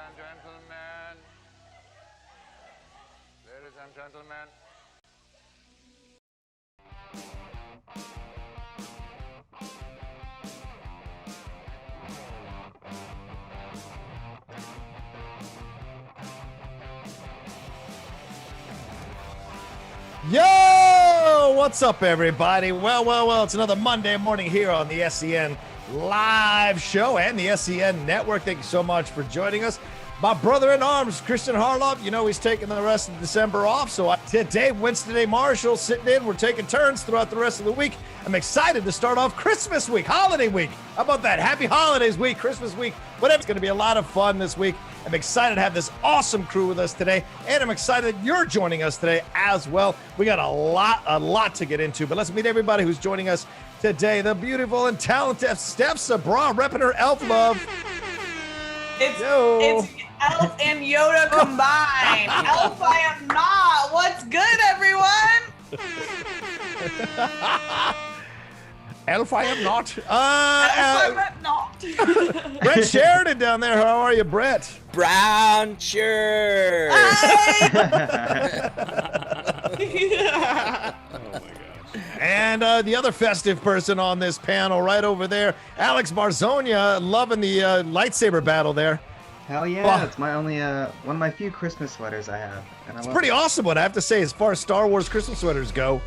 and gentlemen. Ladies and gentlemen. Yo! What's up, everybody? Well, it's another Monday morning here on the SCN live show and the SCN network. Thank you so much for joining us. My brother-in-arms, Kristian Harloff, you know he's taking the rest of December off, so today, Wednesday Marshall sitting in. We're taking turns throughout the rest of the week. I'm excited to start off Christmas week, holiday week. How about that? Happy Holidays week, Christmas week, whatever. It's going to be a lot of fun this week. I'm excited to have this awesome crew with us today, and I'm excited that you're joining us today as well. We got a lot to get into, but let's meet everybody who's joining us today. The beautiful and talented Steph Sabraw, repping her elf love. It's Elf and Yoda combined. Elf I am not. What's good, everyone? Elf I am not. Elf I am not. Brett Sheridan down there. How are you, Brett? Brown shirt. And the other festive person on this panel right over there, Alex Marzoña, loving the lightsaber battle there. Hell yeah, it's my only one of my few Christmas sweaters I have. And it's pretty awesome one, I have to say, as far as Star Wars Christmas sweaters go.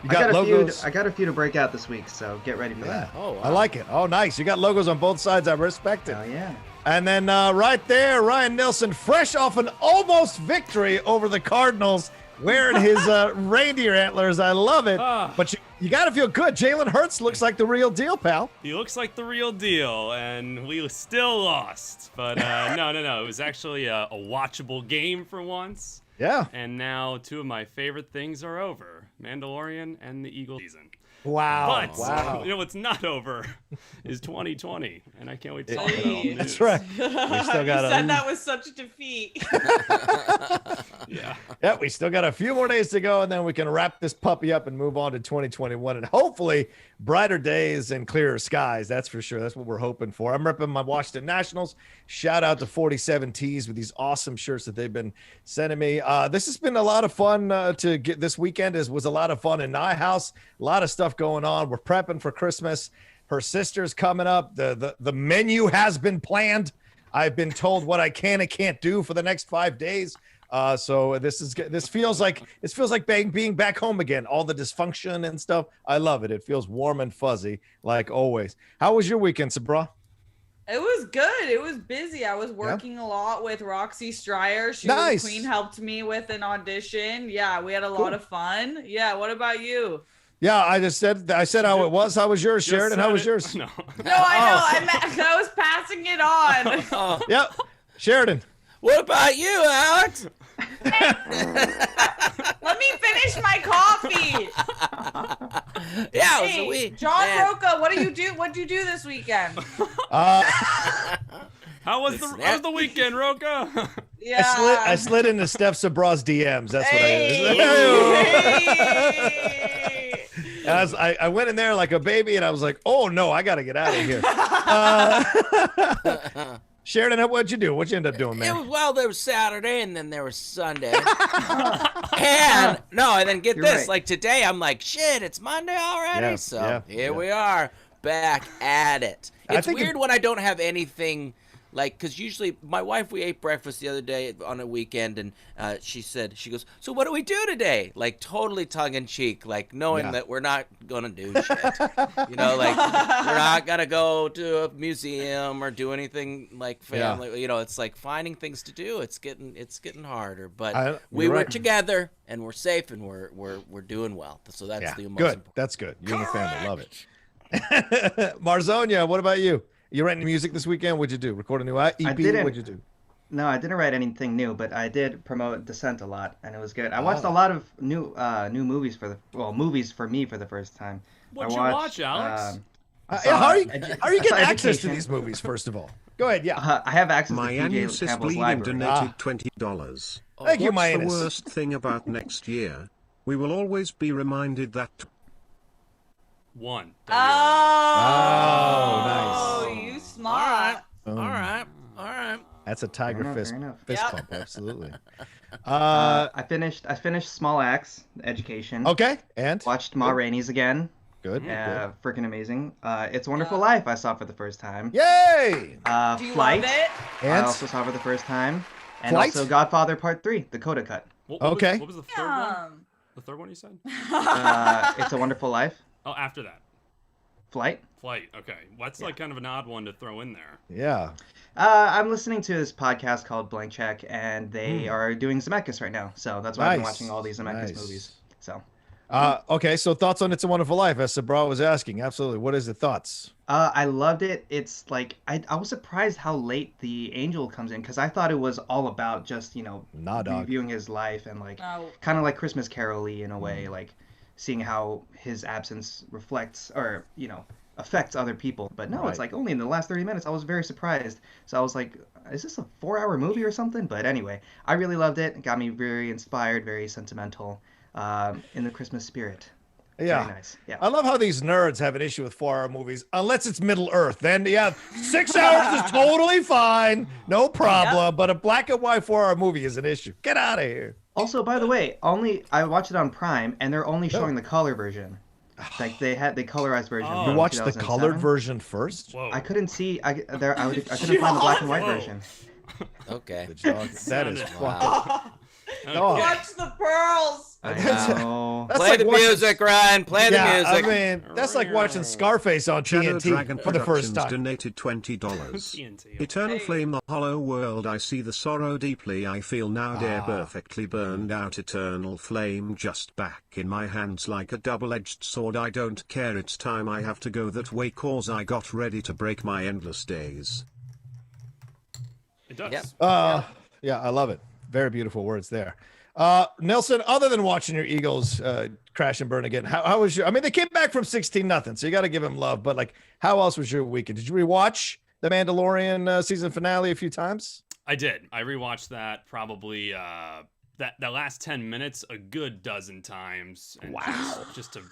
You got logos. I got a few to break out this week, so get ready for that. Oh, wow. I like it. Oh, nice. You got logos on both sides. I respect it. Hell yeah. And then right there, Ryan Nilsen, fresh off an almost victory over the Cardinals, wearing his reindeer antlers. I love it. But you got to feel good. Jalen Hurts looks like the real deal, pal. He looks like the real deal, and we still lost. But no. It was actually a watchable game for once. Yeah. And now two of my favorite things are over. Mandalorian and the Eagle season. Wow. But, you know what's not over is 2020, and I can't wait to talk about all the news. That's right. We still got you said that was such a defeat. Yeah, we still got a few more days to go, and then we can wrap this puppy up and move on to 2021, and hopefully brighter days and clearer skies. That's for sure. That's what we're hoping for. I'm repping my Washington Nationals. Shout out to 47 Tees with these awesome shirts that they've been sending me. This has been a lot of fun to get this weekend. Was a lot of fun in my house. A lot of stuff going on. We're prepping for Christmas. Her sister's coming up. The menu has been planned. I've been told what I can and can't do for the next 5 days. So this feels like being back home again. All the dysfunction and stuff. I love it. It feels warm and fuzzy like always. How was your weekend, Sabraw? It was good. It was busy. I was working a lot with Roxy Stryer. The queen helped me with an audition. Yeah, we had a lot of fun. Yeah, what about you? Yeah, I said how it was. How was yours, Sheridan? How was yours? No, I know. I was passing it on. Yep, Sheridan. What about you, Alex? Let me finish my coffee. Yeah, it was Hey, a week. John Rocha, what did you do this weekend? How was the weekend, Rocha? Yeah. I slid into Steph Sabraw's DMs. That's what I did. I went in there like a baby, and I was like, "Oh no, I got to get out of here." Sheridan, what'd you do? What'd you end up doing, man? There was Saturday, and then there was Sunday. And then get You're this. right. Like today, I'm like, shit, it's Monday already. Here we are, back at it. It's weird when I don't have anything. Like, because usually my wife, we ate breakfast the other day on a weekend, and she goes, so what do we do today? Like, totally tongue-in-cheek, like, knowing that we're not going to do shit. You know, like, we're not going to go to a museum or do anything like family. Yeah. You know, it's like finding things to do. It's getting harder. But we were together, and we're safe, and we're doing well. So that's the most important. That's good. You and the family. Love it. Marzoña, what about you? You writing music this weekekend? What'd you do? Record a new EP? What'd you do? No, I didn't write anything new, but I did promote Descent a lot, and it was good. I watched a lot of new movies movies for me for the first time. What'd you watch, Alex? How are you getting access to these movies, first of all? Go ahead, yeah. I have access My to anus PJ is Campbell's bleeding library. donated $20. Thank you, my What's anus. the worst thing about next year? We will always be reminded that... One. Oh, nice. you smart. All right. That's a tiger fist pump, absolutely. I finished Small Axe Education. Okay, and watched Ma Rainey's again. Good. Freaking amazing. It's a Wonderful Life I saw for the first time. Yay! Do you Flight. love it? I also saw for the first time. And Flight? also Godfather Part 3, the Coda Cut. What Okay. what was the third one? The third one you said? It's a Wonderful Life. Oh, after that. Flight. Okay. That's like kind of an odd one to throw in there. Yeah. I'm listening to this podcast called Blank Check, and they are doing Zemeckis right now. So that's why I've been watching all these Zemeckis movies. So. Okay, so thoughts on It's a Wonderful Life, as Sabraw was asking. Absolutely. What is the thoughts? I loved it. It's like, I was surprised how late the angel comes in, because I thought it was all about just, reviewing his life and like kind of like Christmas Carol-y in a way, like seeing how his absence reflects or, affects other people. But no, it's like only in the last 30 minutes. I was very surprised. So I was like, is this a 4-hour movie or something? But anyway, I really loved it. It got me very inspired, very sentimental. In the Christmas spirit. Yeah. Very nice. Yeah. I love how these nerds have an issue with 4-hour movies, unless it's Middle Earth. Then, 6 hours is totally fine. No problem. Yep. But a black and white 4-hour movie is an issue. Get out of here. Also, by the way, I watched it on Prime, and they're only showing the color version. Like they had the colorized version. You watched the colored version first? Whoa. I couldn't see. I couldn't find the black and white version. Okay. That is wow. Watch the pearls. I know. That's play like the music, Ryan. Play the music. I mean, that's like watching Scarface on TNT for the first time. Donated $20. Eternal flame, the hollow world. I see the sorrow deeply. I feel now, dear, perfectly burned out. Eternal flame, just back in my hands like a double-edged sword. I don't care. It's time I have to go that way, cause I got ready to break my endless days. It does. Yep. Yeah, I love it. Very beautiful words there. Nilsen, other than watching your Eagles crash and burn again, how was your, I mean, they came back from 16-0, so you got to give them love, but like, how else was your weekend? Did you rewatch the Mandalorian season finale a few times? I did. I rewatched that probably that last 10 minutes a good dozen times. And just to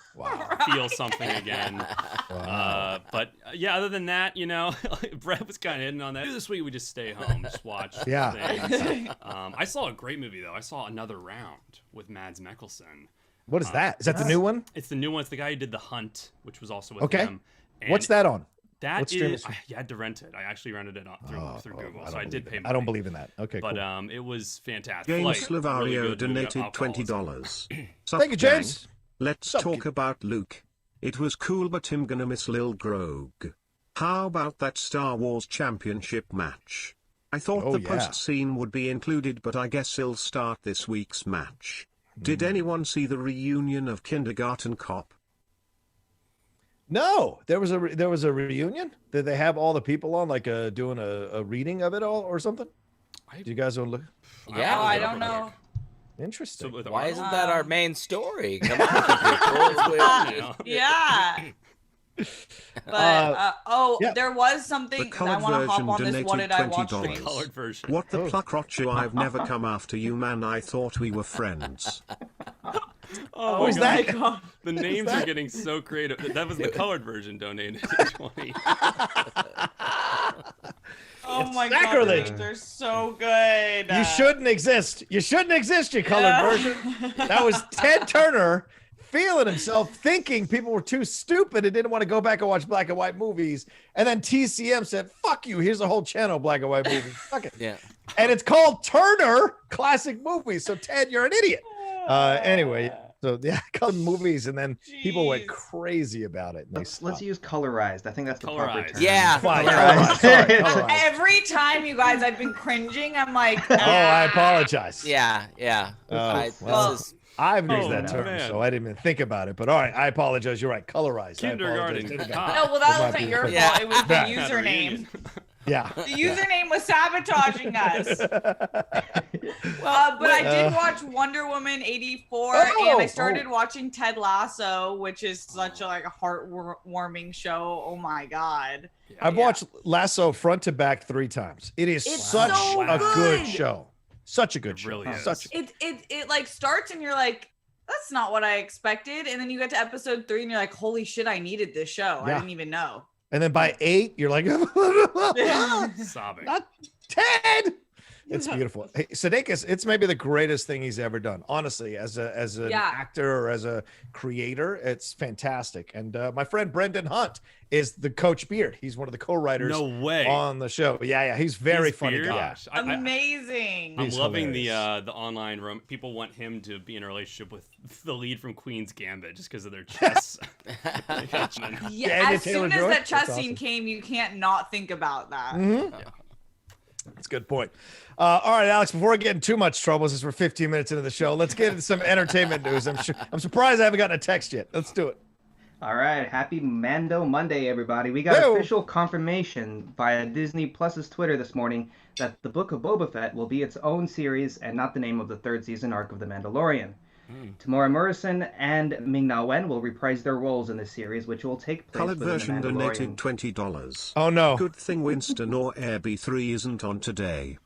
feel something again. But yeah, other than that, Brett was kind of hitting on that. This week we just stay home, just watch things. I saw a great movie though. I saw Another Round with Mads Mikkelsen. What is that? Is that the new one? It's the new one. It's the guy who did The Hunt, which was also with him. And what's that on? That is, I had to rent it. I actually rented it through Google, so I did pay money. I don't believe in that. Okay, but cool. It was fantastic. James Slavario donated $20. Thank you, James. Let's talk about Luke. It was cool, but him gonna miss Lil Grogue. How about that Star Wars Championship match? I thought the post scene would be included, but I guess he'll start this week's match. Did anyone see the reunion of Kindergarten Cop? No, there was a reunion. Did they have all the people on, like doing a reading of it all or something? Do you guys want to look? Yeah, I don't know. Interesting. So why isn't that our main story? Come on, people. Yeah. But there was something I want to hop on this. What did I watch? The colored version. What the pluck, Rocha? I've never come after you, man. I thought we were friends. Oh my God. The names are getting so creative. That was the colored version donated to 20. Oh my God, they're so good. You shouldn't exist. You shouldn't exist, you colored version. That was Ted Turner feeling himself, thinking people were too stupid and didn't want to go back and watch black and white movies. And then TCM said, fuck you, here's a whole channel of black and white movies. Fuck it. Yeah. And it's called Turner Classic Movies. So Ted, you're an idiot. Anyway, so colored movies, and then people went crazy about it. Let's use colorized. I think that's the proper term. Yeah. Colorized. Every time, you guys, I've been cringing. I'm like, I apologize. Yeah. I've used that term, so I didn't even think about it. But all right, I apologize. You're right. Colorized. Kindergarten. No, well, that wasn't your fault. It was the username. Yeah. The username was sabotaging us. But I did watch Wonder Woman 84, and I started watching Ted Lasso, which is such a heartwarming show. Oh my God. I've watched Lasso front to back 3 times. It's such a good show. Such a good show. Really is. It like starts and you're like, that's not what I expected. And then you get to episode 3 and you're like, holy shit, I needed this show. I didn't even know. And then by 8, you're like, sobbing. Not Ted. It's beautiful. Hey, Sudeikis, it's maybe the greatest thing he's ever done. Honestly, as an actor or as a creator, it's fantastic. And my friend Brendan Hunt is the Coach Beard. He's one of the co-writers on the show. Yeah, he's very funny guy. Amazing. I'm loving the online people want him to be in a relationship with the lead from Queen's Gambit just because of their chess. As soon as that chess scene came, you can't not think about that. Mm-hmm. Yeah. That's a good point. All right, Alex, before we get in too much trouble, since we're 15 minutes into the show, let's get into some entertainment news. I'm surprised I haven't gotten a text yet. Let's do it. All right. Happy Mando Monday, everybody. We got official confirmation via Disney Plus's Twitter this morning that the Book of Boba Fett will be its own series and not the name of the third season arc of The Mandalorian. Tamora Morrison and Ming-Na Wen will reprise their roles in this series, which will take place Colored version donated $20. Oh, no. Good thing Winston or Air B3 isn't on today.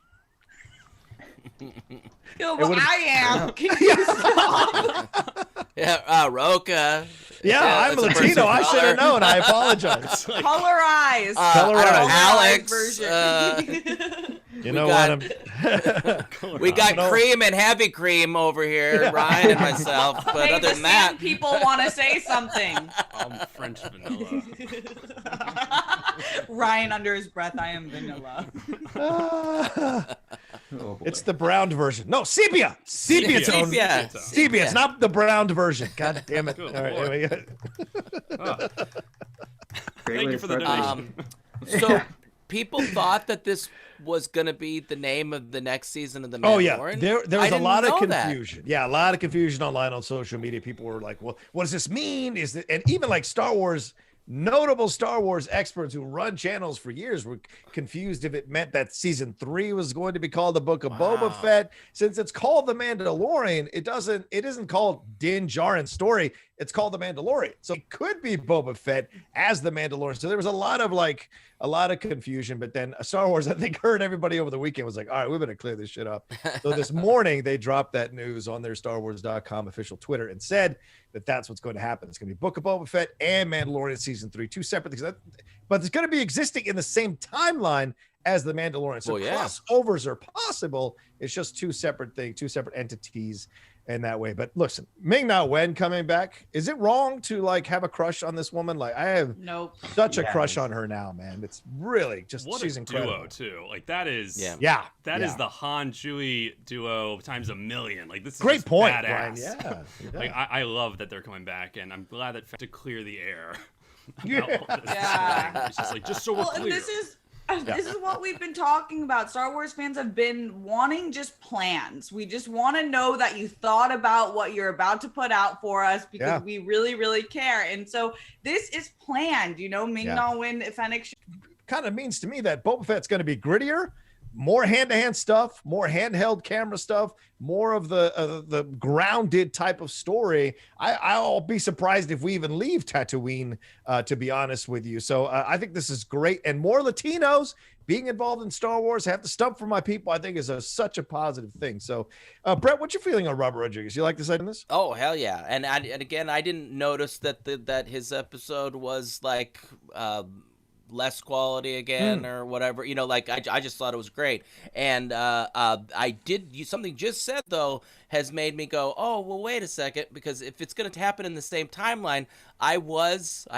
Yo, well, I am. Can you stop? Yeah, Rocha. Yeah, I'm Latino. I should have known. I apologize. Colorized. Alex. Version. You know what? We got cream and heavy cream over here, Ryan and myself. But other than that, people want to say something. I'm French vanilla. Ryan under his breath, I am vanilla. It's the browned version. No, sepia. Sepia. Sepia. It's not the browned version. God damn it. All right, Thank you for the donation. So people thought that this was going to be the name of the next season of The Mandalorian. There was a lot of confusion. Yeah, a lot of confusion online on social media. People were like, well, what does this mean? And even like Star Wars, notable Star Wars experts who run channels for years were confused if it meant that season 3 was going to be called the Book of Boba Fett. Since it's called The Mandalorian, it isn't called Din Djarin's story. It's called The Mandalorian. So it could be Boba Fett as the Mandalorian. So there was a lot of confusion, but then Star Wars, I think, heard everybody over the weekend was like, all right, we better clear this shit up. So this morning they dropped that news on their StarWars.com official Twitter and said that that's what's going to happen. It's going to be Book of Boba Fett and Mandalorian season 3, two separate things, but it's going to be existing in the same timeline as the Mandalorian. So crossovers are possible. It's just two separate things, two separate entities in that way. But listen, Ming-Na Wen coming back. Is it wrong to like have a crush on this woman? Like I have such a crush on her now, man. It's really just she's incredible. Duo too. Like that is that is the Han Chewie duo times a million. Like this is great point, badass. Ryan. Yeah. Like I love that they're coming back, and I'm glad that to clear the air. It's just like so we're clear. And this is what we've been talking about. Star Wars fans have been wanting just plans. We just want to know that you thought about what you're about to put out for us because we really, really care. And so this is planned, Ming-Na Wen, Fennec. Kind of means to me that Boba Fett's going to be grittier, more hand-to-hand stuff, more handheld camera stuff, more of the grounded type of story. I'll be surprised if we even leave Tatooine, to be honest with you. So I think this is great. And more Latinos being involved in Star Wars, have to stump for my people, I think is such a positive thing. So, Brett, what's your feeling on Robert Rodriguez? You like this idea? Oh, hell yeah. And again, I didn't notice that his episode was like less quality again or whatever, I just thought it was great. And something just said though has made me go, oh well, wait a second, because if it's going to happen in the same timeline,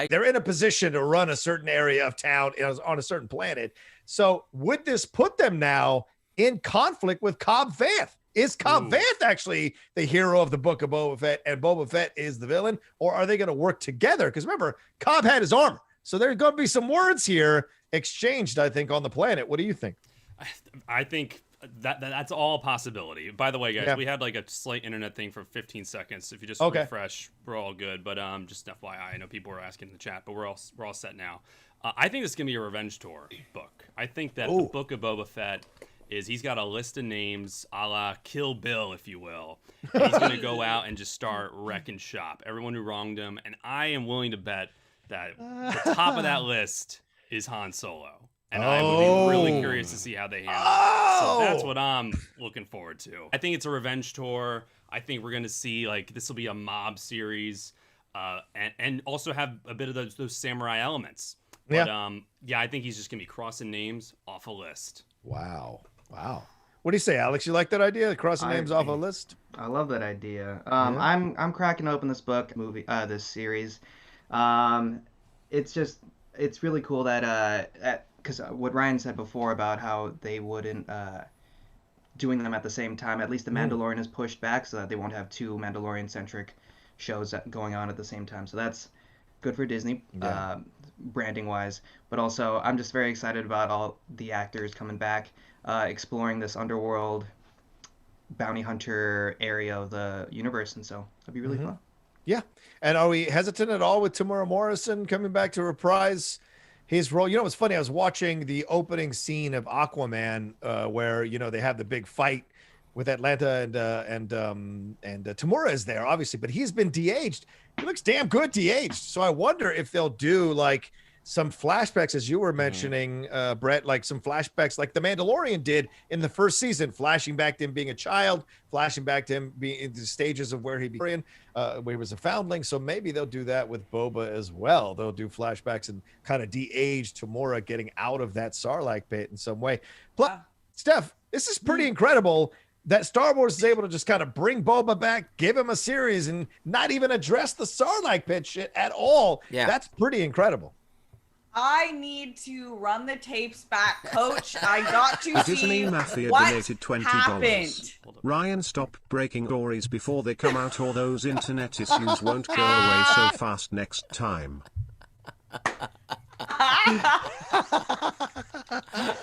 they're in a position to run a certain area of town on a certain planet. So would this put them now in conflict with Cobb Vanth? Is Cobb Vanth actually the hero of the Book of Boba Fett and Boba Fett is the villain, or are they going to work together? Because remember, Cobb had his armor. So there's going to be some words here exchanged, I think, on the planet. What do you think? I think that's all a possibility. By the way, guys, we had like a slight internet thing for 15 seconds. If you just refresh, we're all good. But just FYI, I know people were asking in the chat, but we're all set now. I think this is going to be a revenge tour book. I think that the Book of Boba Fett he's got a list of names a la Kill Bill, if you will. And he's going to go out and just start wrecking shop. Everyone who wronged him. And I am willing to bet that the top of that list is Han Solo. And I would be really curious to see how they handle it. So that's what I'm looking forward to. I think it's a revenge tour. I think we're going to see, this will be a mob series and also have a bit of those samurai elements. But, I think he's just going to be crossing names off a list. Wow. What do you say, Alex? You like that idea? Crossing names off a list? I love that idea. I'm cracking open this this series. It's really cool that because what Ryan said before about how they wouldn't doing them at the same time. At least the Mandalorian is pushed back so that they won't have two Mandalorian-centric shows going on at the same time. So that's good for Disney, branding-wise. But also, I'm just very excited about all the actors coming back, exploring this underworld bounty hunter area of the universe, and so it'll be really fun. Yeah. And are we hesitant at all with Temuera Morrison coming back to reprise his role? You know, it's funny. I was watching the opening scene of Aquaman, where they have the big fight with Atlanta, and Temuera is there, obviously, but he's been de-aged. He looks damn good de-aged. So I wonder if they'll do like some flashbacks, as you were mentioning, Brett, like some flashbacks like the Mandalorian did in the first season, flashing back to him being a child, flashing back to him being in the stages of where he began, where he was a foundling. So maybe they'll do that with Boba as well. They'll do flashbacks and kind of de-age Temuera getting out of that Sarlacc pit in some way. Plus, Steph, this is pretty incredible that Star Wars is able to just kind of bring Boba back, give him a series, and not even address the Sarlacc pit shit at all. Yeah. That's pretty incredible. I need to run the tapes back, Coach. I got to see Disney Mafia what donated $20. happened. Ryan, stop breaking stories before they come out, or those internet issues won't go away so fast next time.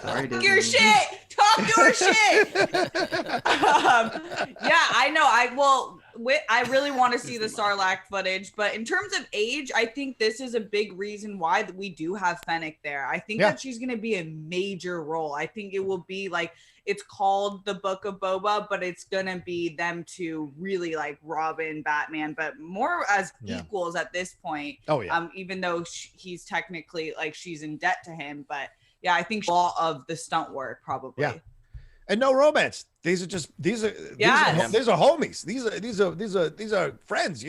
Sorry, Talk your shit. Talk your shit. Yeah, I know. I really want to see the Sarlacc footage, but in terms of age, I think this is a big reason why we do have Fennec there. I think that she's going to be a major role. I think it will be like, it's called the Book of Boba, but it's going to be them two really like Robin, Batman, but more as equals at this point. Oh, yeah. Even though he's technically like she's in debt to him, but yeah, I think all of the stunt work probably. Yeah. And no romance. These are homies. These are friends,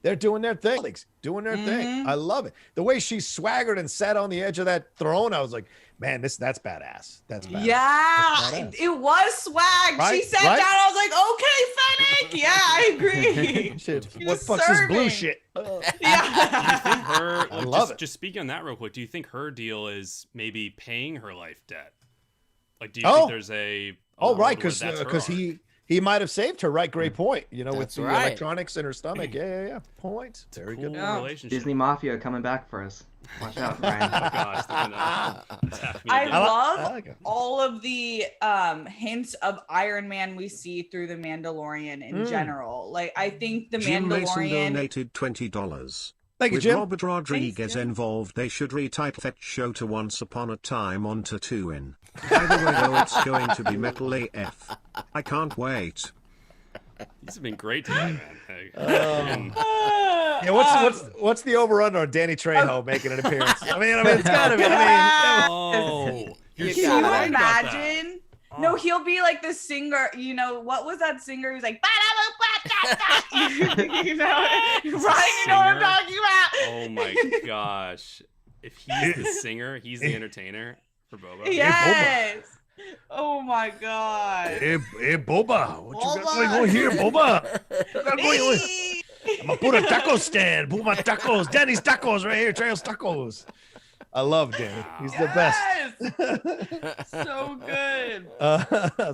They're doing their thing. thing. I love it. The way she swaggered and sat on the edge of that throne, I was like, man, that's badass. That's badass. Yeah, it was swag. Right? She sat down. I was like, okay, Fennec. Yeah, I agree. Shit. What fuck's this blue shit? Yeah. Do you think her? I love it. Just speaking on that real quick, do you think her deal is maybe paying her life debt? Like, do you think there's a... right, because he might have saved her, right? Great point. With the electronics in her stomach. Yeah. Point. Very good. Relationship. Disney Mafia coming back for us. Watch out, Ryan. Oh, gosh. I love all of the hints of Iron Man we see through the Mandalorian in general. Like, I think the Jim Mandalorian... Mason donated $20. Thank you, With Jim. Robert Rodriguez involved, they should retitle that show to Once Upon a Time on Tatooine. By the way, though, it's going to be Metal AF. I can't wait. These have been great today, man. What's the over/under on Danny Trejo making an appearance? I mean, it's gotta be. Can you imagine? No, he'll be like the singer. What was that singer who's like, Ryan, you know what I'm talking about? Oh my gosh. If he's the singer, he's the entertainer for Boba. Yes. Oh my god. Hey Boba. What you got going on here, Boba? What got going on? I'm gonna put a taco stand. Put my tacos. Danny's tacos right here. Trejo's tacos. I love Danny. He's the best. So good.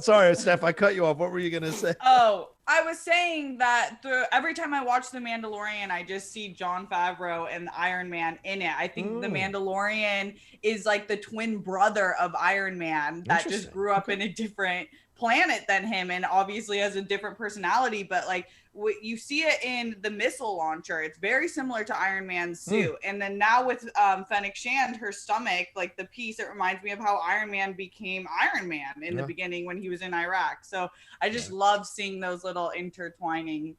Sorry, Steph, I cut you off. What were you gonna say? Oh, I was saying that every time I watch The Mandalorian, I just see Jon Favreau and Iron Man in it. I think The Mandalorian is like the twin brother of Iron Man that just grew up in a different planet than him and obviously has a different personality, but like you see it in the missile launcher. It's very similar to Iron Man's suit. And then now with Fennec Shand, her stomach, like the piece, it reminds me of how Iron Man became Iron Man in the beginning when he was in Iraq. So I just love seeing those little intertwining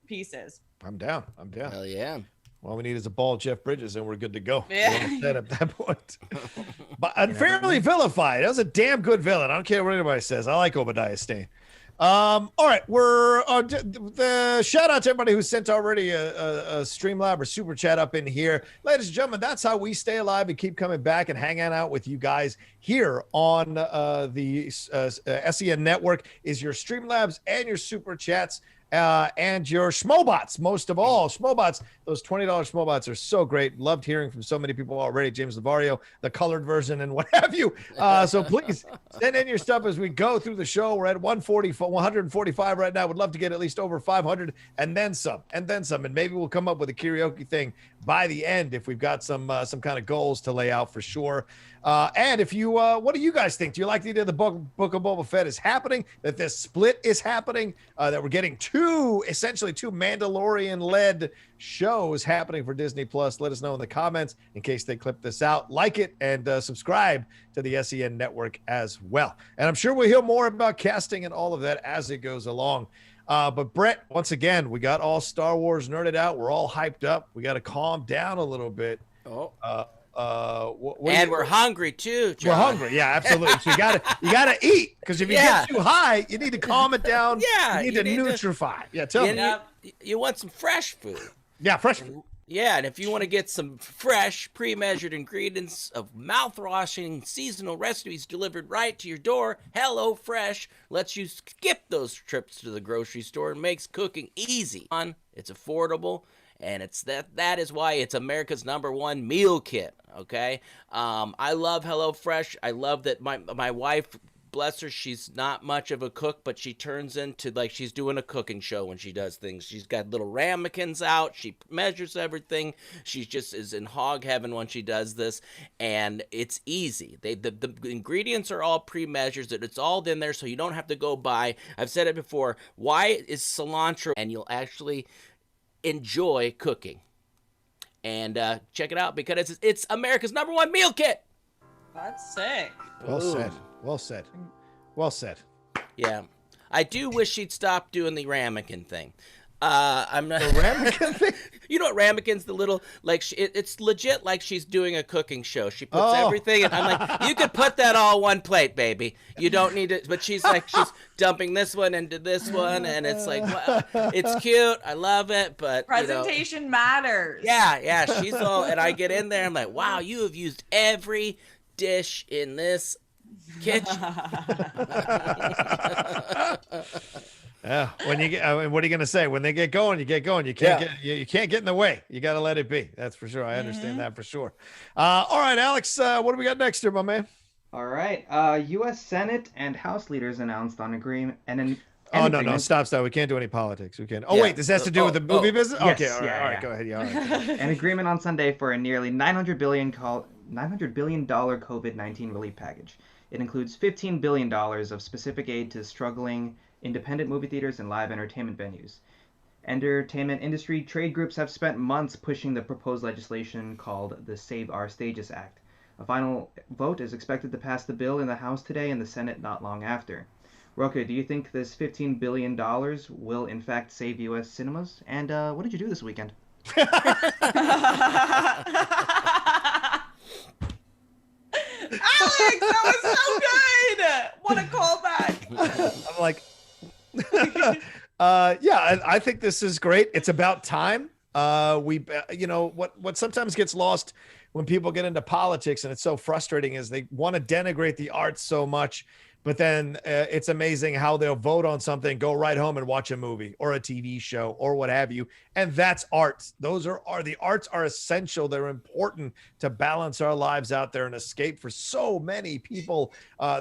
pieces. I'm down. Hell yeah. All we need is a bald Jeff Bridges and we're good to go. Yeah. We're set at that point. But unfairly vilified. That was a damn good villain. I don't care what anybody says. I like Obadiah Stane. All right, we're the shout out to everybody who sent already a Streamlab or super chat up in here, ladies and gentlemen. That's how we stay alive and keep coming back and hanging out with you guys here on the SEN network. Is your Streamlabs and your super chats. And your SCHMOEDOWNs, most of all. SCHMOEDOWNs, those $20 SCHMOEDOWNs are so great. Loved hearing from so many people already. James Navarro, the colored version, and what have you. So please send in your stuff as we go through the show. We're at 145 right now. Would love to get at least over 500 and then some. And maybe we'll come up with a karaoke thing by the end if we've got some kind of goals to lay out for sure. And if you, what do you guys think? Do you like the idea the book of Boba Fett is happening, that this split is happening, that we're getting essentially two Mandalorian-led shows happening for Disney Plus? Let us know in the comments in case they clip this out. Like it and subscribe to the SEN network as well. And I'm sure we'll hear more about casting and all of that as it goes along. But Brett, once again, we got all Star Wars nerded out. We're all hyped up. We got to calm down a little bit. We're hungry too, John. We're hungry, yeah, absolutely. So you gotta eat, because if you get too high, you need to calm it down. Yeah, you need to nutrify. Tell me. You want some fresh food. Yeah, fresh food. Yeah, and if you want to get some fresh, pre-measured ingredients of mouth-washing seasonal recipes delivered right to your door, HelloFresh lets you skip those trips to the grocery store and makes cooking easy. It's affordable. And that is why it's America's #1 meal kit, okay? I love HelloFresh. I love that my wife, bless her, she's not much of a cook, but she turns into like she's doing a cooking show when she does things. She's got little ramekins out. She measures everything. She just is in hog heaven when she does this, and it's easy. The ingredients are all pre-measured. It's all in there, so you don't have to go buy. I've said it before. Why is cilantro? And you'll actually enjoy cooking. And check it out because it's America's #1 meal kit. That's sick. Well said. Yeah, I do wish she'd stop doing the ramekin thing. I'm not. The ramekin thing? You know what ramekins? The little it's legit like she's doing a cooking show. She puts everything, and I'm like, you could put that all one plate, baby. You don't need it. But she's dumping this one into this one, and it's like, well, it's cute. I love it, but presentation matters. Yeah. She's all, and I get in there. I'm like, wow, you have used every dish in this kitchen. Yeah. When you get, what are you gonna say? When they get going, you get going. You can't you can't get in the way. You got to let it be. That's for sure. I understand that for sure. All right, Alex. What do we got next here, my man? All right. U.S. Senate and House leaders announced on agreement and no, stop. We can't do any politics. We can't. Wait, this has to do with the movie business. Yes, okay, all right, go ahead. Yeah, all right. An agreement on Sunday for a nearly $900 billion COVID-19 relief package. It includes $15 billion of specific aid to struggling independent movie theaters and live entertainment venues. Entertainment industry trade groups have spent months pushing the proposed legislation called the Save Our Stages Act. A final vote is expected to pass the bill in the House today and the Senate not long after. Rocha, do you think this $15 billion will in fact save U.S. cinemas? And what did you do this weekend? Alex, that was so good! What a callback! I'm like, I think this is great. It's about time. What sometimes gets lost when people get into politics, and it's so frustrating, is they want to denigrate the arts so much. But then it's amazing how they'll vote on something, go right home and watch a movie or a TV show or what have you. And that's art. Those are the arts are essential. They're important to balance our lives out there and escape for so many people.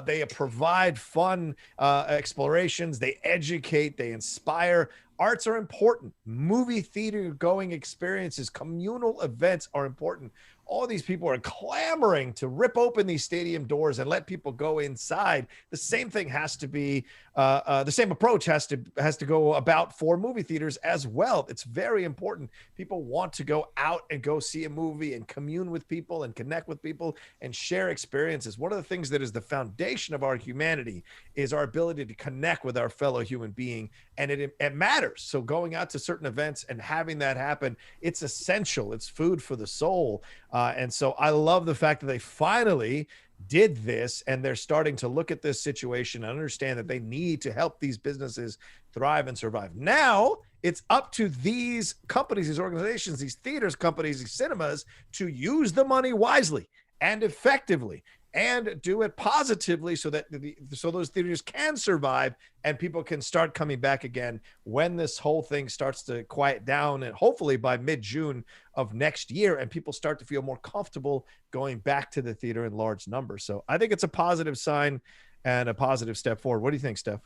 They provide fun explorations. They educate. They inspire. Arts are important. Movie theater going experiences, communal events are important. All these people are clamoring to rip open these stadium doors and let people go inside. The same thing has to be, the same approach has to go about for movie theaters as well. It's very important. People want to go out and go see a movie and commune with people and connect with people and share experiences. One of the things that is the foundation of our humanity is our ability to connect with our fellow human being, and it matters. So going out to certain events and having that happen, it's essential. It's food for the soul. And so I love the fact that they finally did this, and they're starting to look at this situation and understand that they need to help these businesses thrive and survive. Now it's up to these companies, these organizations, these theaters companies, these cinemas to use the money wisely and effectively and do it positively so that so those theaters can survive and people can start coming back again when this whole thing starts to quiet down, and hopefully by mid-June of next year, and people start to feel more comfortable going back to the theater in large numbers. So I think it's a positive sign and a positive step forward. What do you think, Steph?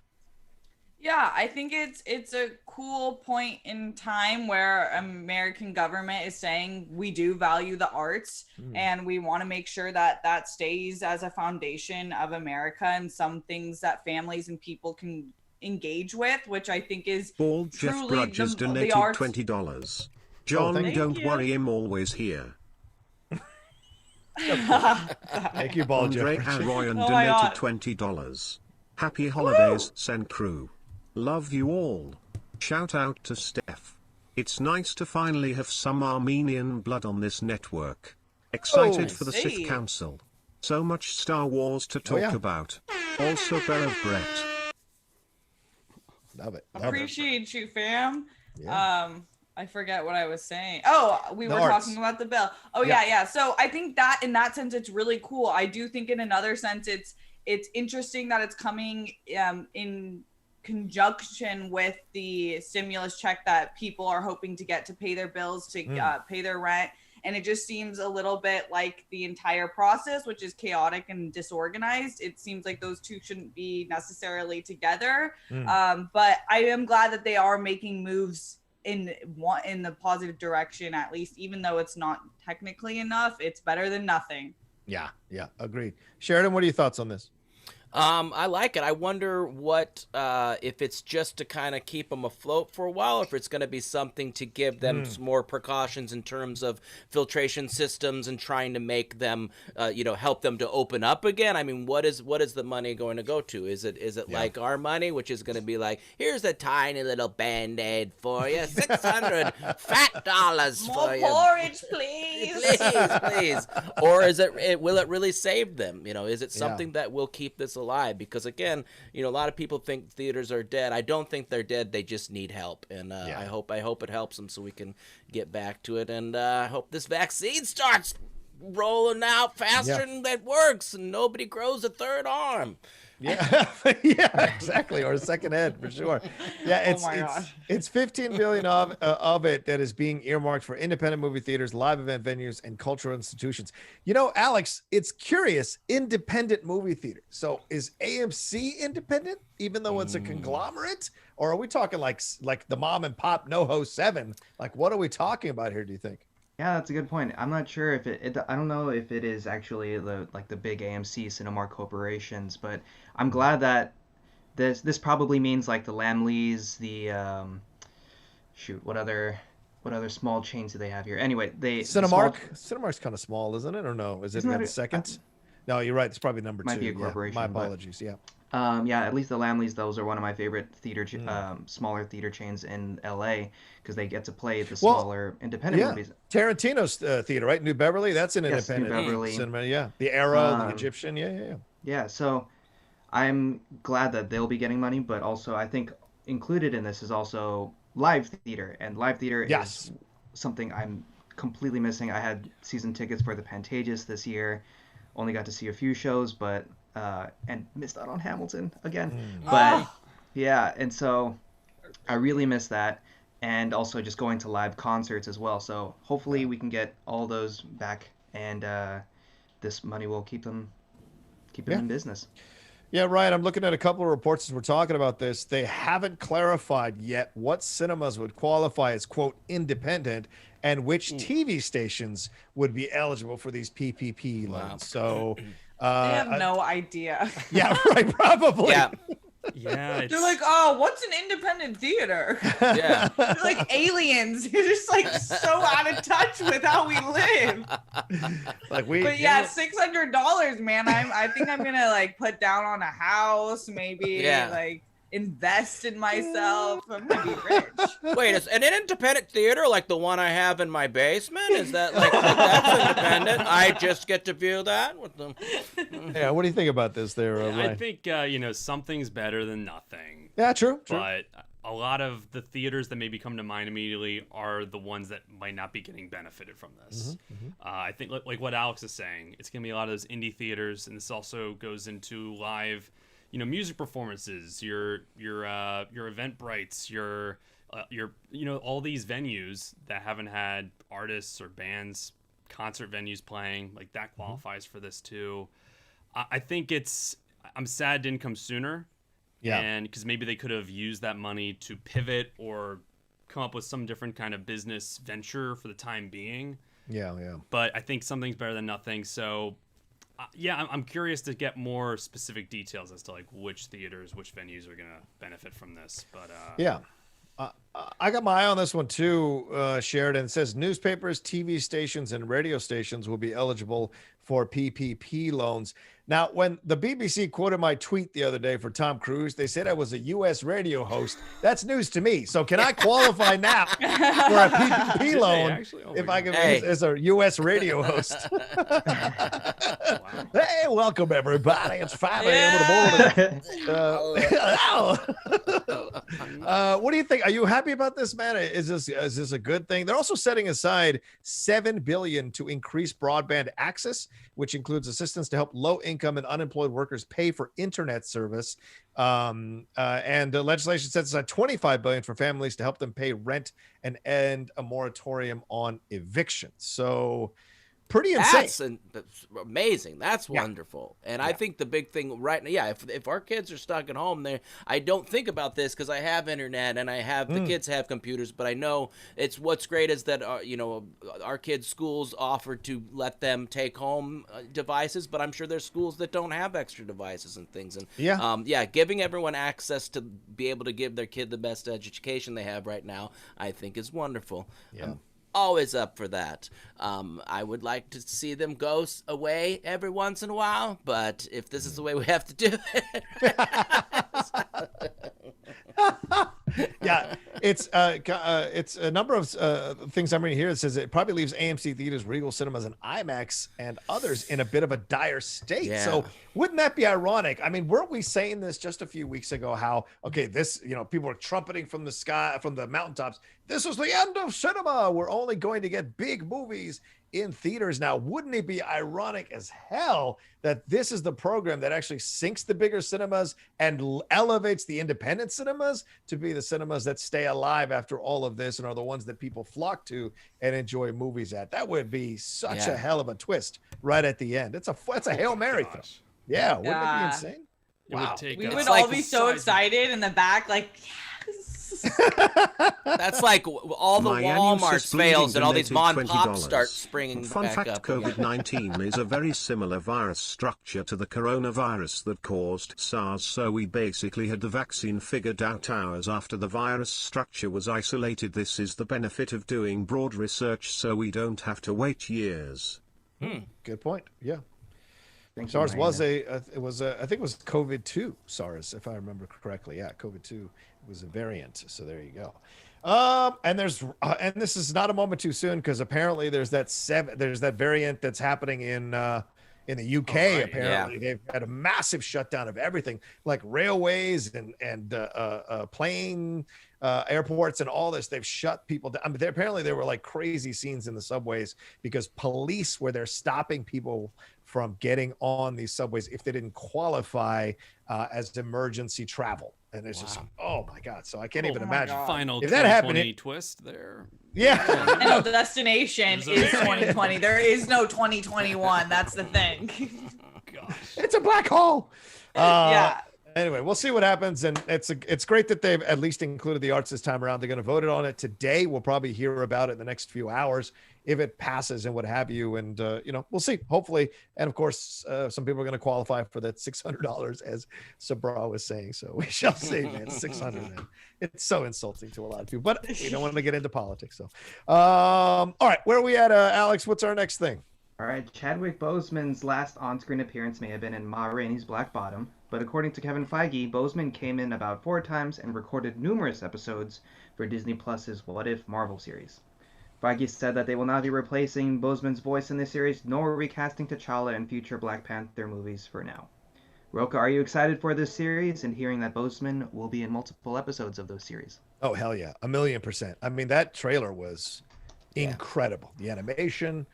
Yeah, I think it's a cool point in time where American government is saying we do value the arts and we want to make sure that that stays as a foundation of America and some things that families and people can engage with, which I think is Bald Jeff truly Brudges donated $20. John, don't worry, I'm always here. Thank you, Bald Jeff. Andre Arroyan donated $20. Happy holidays, Sen Crew. Love you all. Shout out to Steph. It's nice to finally have some Armenian blood on this network. Excited for the Sith Council. So much Star Wars to talk about. Also, Berev Brett. Love it. Appreciate you, fam. Yeah. I forget what I was saying. Oh, we were talking about the bill. Oh, yeah. So I think that in that sense, it's really cool. I do think in another sense, it's interesting that it's coming in conjunction with the stimulus check that people are hoping to get to pay their bills, to pay their rent. And it just seems a little bit like the entire process, which is chaotic and disorganized. It seems like those two shouldn't be necessarily together. But I am glad that they are making moves in the positive direction, at least, even though it's not technically enough. It's better than nothing. Yeah, agreed. Sheridan, what are your thoughts on this? I like it. I wonder what if it's just to kind of keep them afloat for a while, or if it's going to be something to give them some more precautions in terms of filtration systems and trying to make them, help them to open up again. I mean, what is the money going to go to? Is it like our money, which is going to be like, here's a tiny little Band-Aid for you, $600 fat dollars for you. More porridge, please. please. Or will it really save them? Is it something that will keep this alive? Because again, a lot of people think theaters are dead. I don't think they're dead. They just need help, and I hope it helps them so we can get back to it. And I hope this vaccine starts rolling out faster and that works, and nobody grows a third arm. Yeah, exactly, or a second head for sure. Yeah, it's $15 billion of it that is being earmarked for independent movie theaters, live event venues, and cultural institutions. Alex, it's curious. Independent movie theater. So is AMC independent, even though it's a conglomerate, or are we talking like the mom and pop NoHo 7? Like, what are we talking about here? Do you think? Yeah, that's a good point. I'm not sure if I don't know if it is actually the big AMC Cinemark corporations, but I'm glad that this probably means like the Lamleys, the what other small chains do they have here? Anyway, Cinemark's kind of small, isn't it? Or no? Is it second? No, you're right. It's probably number 2. Might be a corporation. My apologies. Yeah. At least the Lamleys, those are one of my favorite smaller theater chains in LA, because they get to play the smaller independent movies. Tarantino's theater, right? New Beverly, that's an independent New Beverly cinema. Yeah, the Arrow, the Egyptian. Yeah, so I'm glad that they'll be getting money, but also I think included in this is also live theater, and live theater is something I'm completely missing. I had season tickets for the Pantages this year, only got to see a few shows, but and missed out on Hamilton again. But and so I really miss that, and also just going to live concerts as well. So hopefully we can get all those back, and this money will keep them in business. Yeah, Ryan, I'm looking at a couple of reports as we're talking about this. They haven't clarified yet what cinemas would qualify as, quote, independent, and which TV stations would be eligible for these PPP loans. So they have no idea. Yeah, right, probably. Yeah, they're like, oh, what's an independent theater? Yeah, they're like aliens. You're just like so out of touch with how we live. But $600, man. I think I'm gonna like put down on a house, maybe. Like invest in myself. I'm gonna be rich. Wait, an independent theater like the one I have in my basement? Is that like that's independent? I just get to view that with them. Yeah, what do you think about this there, Ryan? I think, something's better than nothing. Yeah, true. But a lot of the theaters that maybe come to mind immediately are the ones that might not be getting benefited from this. I think like what Alex is saying, it's going to be a lot of those indie theaters, and this also goes into live, music performances, your Eventbrites, your all these venues that haven't had artists or bands, concert venues playing, like that qualifies for this too. I think I'm sad it didn't come sooner. Yeah. And because maybe they could have used that money to pivot or come up with some different kind of business venture for the time being. Yeah. But I think something's better than nothing. So, I'm curious to get more specific details as to like which theaters, which venues are going to benefit from this. But I got my eye on this one too, Sheridan. It says newspapers, TV stations, and radio stations will be eligible for PPP loans. Now, when the BBC quoted my tweet the other day for Tom Cruise, they said I was a U.S. radio host. That's news to me. So can I qualify now for a PPP loan if I can as a U.S. radio host? Hey, welcome everybody. It's 5 a.m. in the morning. What do you think? Are you happy about this, man? Is this a good thing? They're also setting aside $7 billion to increase broadband access, which includes assistance to help low-income and unemployed workers pay for internet service. And the legislation sets aside $25 billion for families to help them pay rent and end a moratorium on evictions. So pretty insane. That's amazing. That's wonderful. And I think the big thing right now, if our kids are stuck at home, I don't think about this because I have internet and I have the kids have computers, but I know what's great is that our kids' schools offer to let them take home devices, but I'm sure there's schools that don't have extra devices and things. And giving everyone access to be able to give their kid the best education they have right now, I think is wonderful. Yeah. Always up for that. I would like to see them go away every once in a while, but if this is the way we have to do it. It's a number of things I'm reading here. It says it probably leaves AMC theaters, Regal Cinemas, and IMAX and others in a bit of a dire state. Yeah. So wouldn't that be ironic? I mean, weren't we saying this just a few weeks ago? How this people are trumpeting from the sky, from the mountaintops. This is the end of cinema. We're only going to get big movies in theaters now. Wouldn't it be ironic as hell that this is the program that actually sinks the bigger cinemas and elevates the independent cinemas to be the cinemas that stay alive after all of this and are the ones that people flock to and enjoy movies at? That would be such a hell of a twist right at the end. It's a Hail Mary thing. Yeah, wouldn't it be insane? Wow. We would all be so excited in the back, like, that's like all the Walmarts fails and all these mom and pops start springing Fun back fact, up. COVID-19 is a very similar virus structure to the coronavirus that caused SARS, so we basically had the vaccine figured out hours after the virus structure was isolated. This is the benefit of doing broad research, so we don't have to wait years. Good point. Yeah. SARS was I think it was COVID-2 SARS, if I remember correctly. Yeah, COVID-2 was a variant. So there you go. And this is not a moment too soon because apparently there's that variant that's happening in the UK. Apparently they've had a massive shutdown of everything, like railways and plane airports and all this. They've shut people down. I mean, apparently there were like crazy scenes in the subways because police were there stopping people from getting on these subways if they didn't qualify as emergency travel. And it's just, oh my God. So I can't even imagine. Final if that happened, twist there. Yeah. No, the destination is 2020. There is no 2021. That's the thing. Gosh. It's a black hole. Anyway, we'll see what happens. And it's great that they've at least included the arts this time around. They're going to vote on it today. We'll probably hear about it in the next few hours if it passes and what have you. And, we'll see, hopefully. And of course, some people are going to qualify for that $600, as Sabraw was saying. So we shall see, man. $600, man. It's so insulting to a lot of people, but we don't want to get into politics. So, all right, where are we at, Alex? What's our next thing? All right, Chadwick Boseman's last on-screen appearance may have been in Ma Rainey's Black Bottom. But according to Kevin Feige, Boseman came in about 4 times and recorded numerous episodes for Disney Plus's What If Marvel series. Feige said that they will not be replacing Boseman's voice in this series, nor recasting T'Challa in future Black Panther movies for now. Rocha, are you excited for this series and hearing that Boseman will be in multiple episodes of those series? Oh, hell yeah. 1,000,000%. I mean, that trailer was incredible. The animation,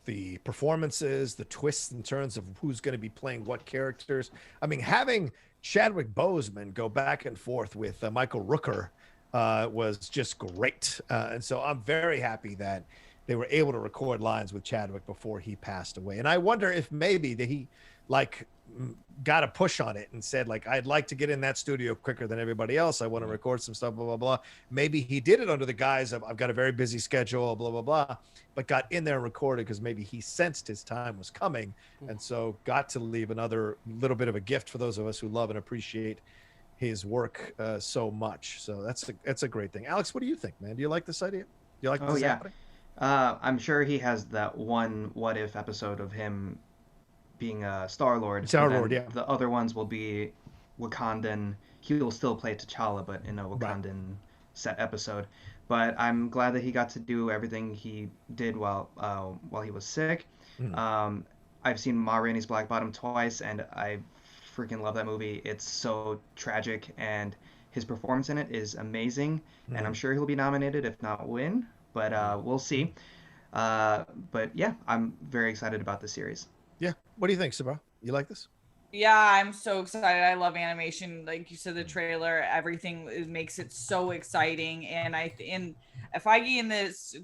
the performances, the twists and turns of who's going to be playing what characters. I mean, having Chadwick Boseman go back and forth with Michael Rooker was just great. And so I'm very happy that they were able to record lines with Chadwick before he passed away. And I wonder if maybe that he got a push on it and said, like, I'd like to get in that studio quicker than everybody else. I want to record some stuff, blah, blah, blah. Maybe he did it under the guise of, I've got a very busy schedule, blah, blah, blah, but got in there and recorded because maybe he sensed his time was coming. And so got to leave another little bit of a gift for those of us who love and appreciate his work so much. So that's a great thing. Alex, what do you think, man? Do you like this idea? Do you like this happening? I'm sure he has that one What If episode of him being a Star-Lord. Star-Lord, yeah. The other ones will be Wakandan. He will still play T'Challa, but in a Wakandan set episode. But I'm glad that he got to do everything he did while he was sick. I've seen Ma Rainey's Black Bottom twice, and I freaking love that movie. It's so tragic, and his performance in it is amazing. And I'm sure he'll be nominated, if not win. But we'll see. But yeah, I'm very excited about this series. Yeah. What do you think, Sabraw? You like this? Yeah, I'm so excited. I love animation. Like you said, the trailer, everything makes it so exciting. And Feige in this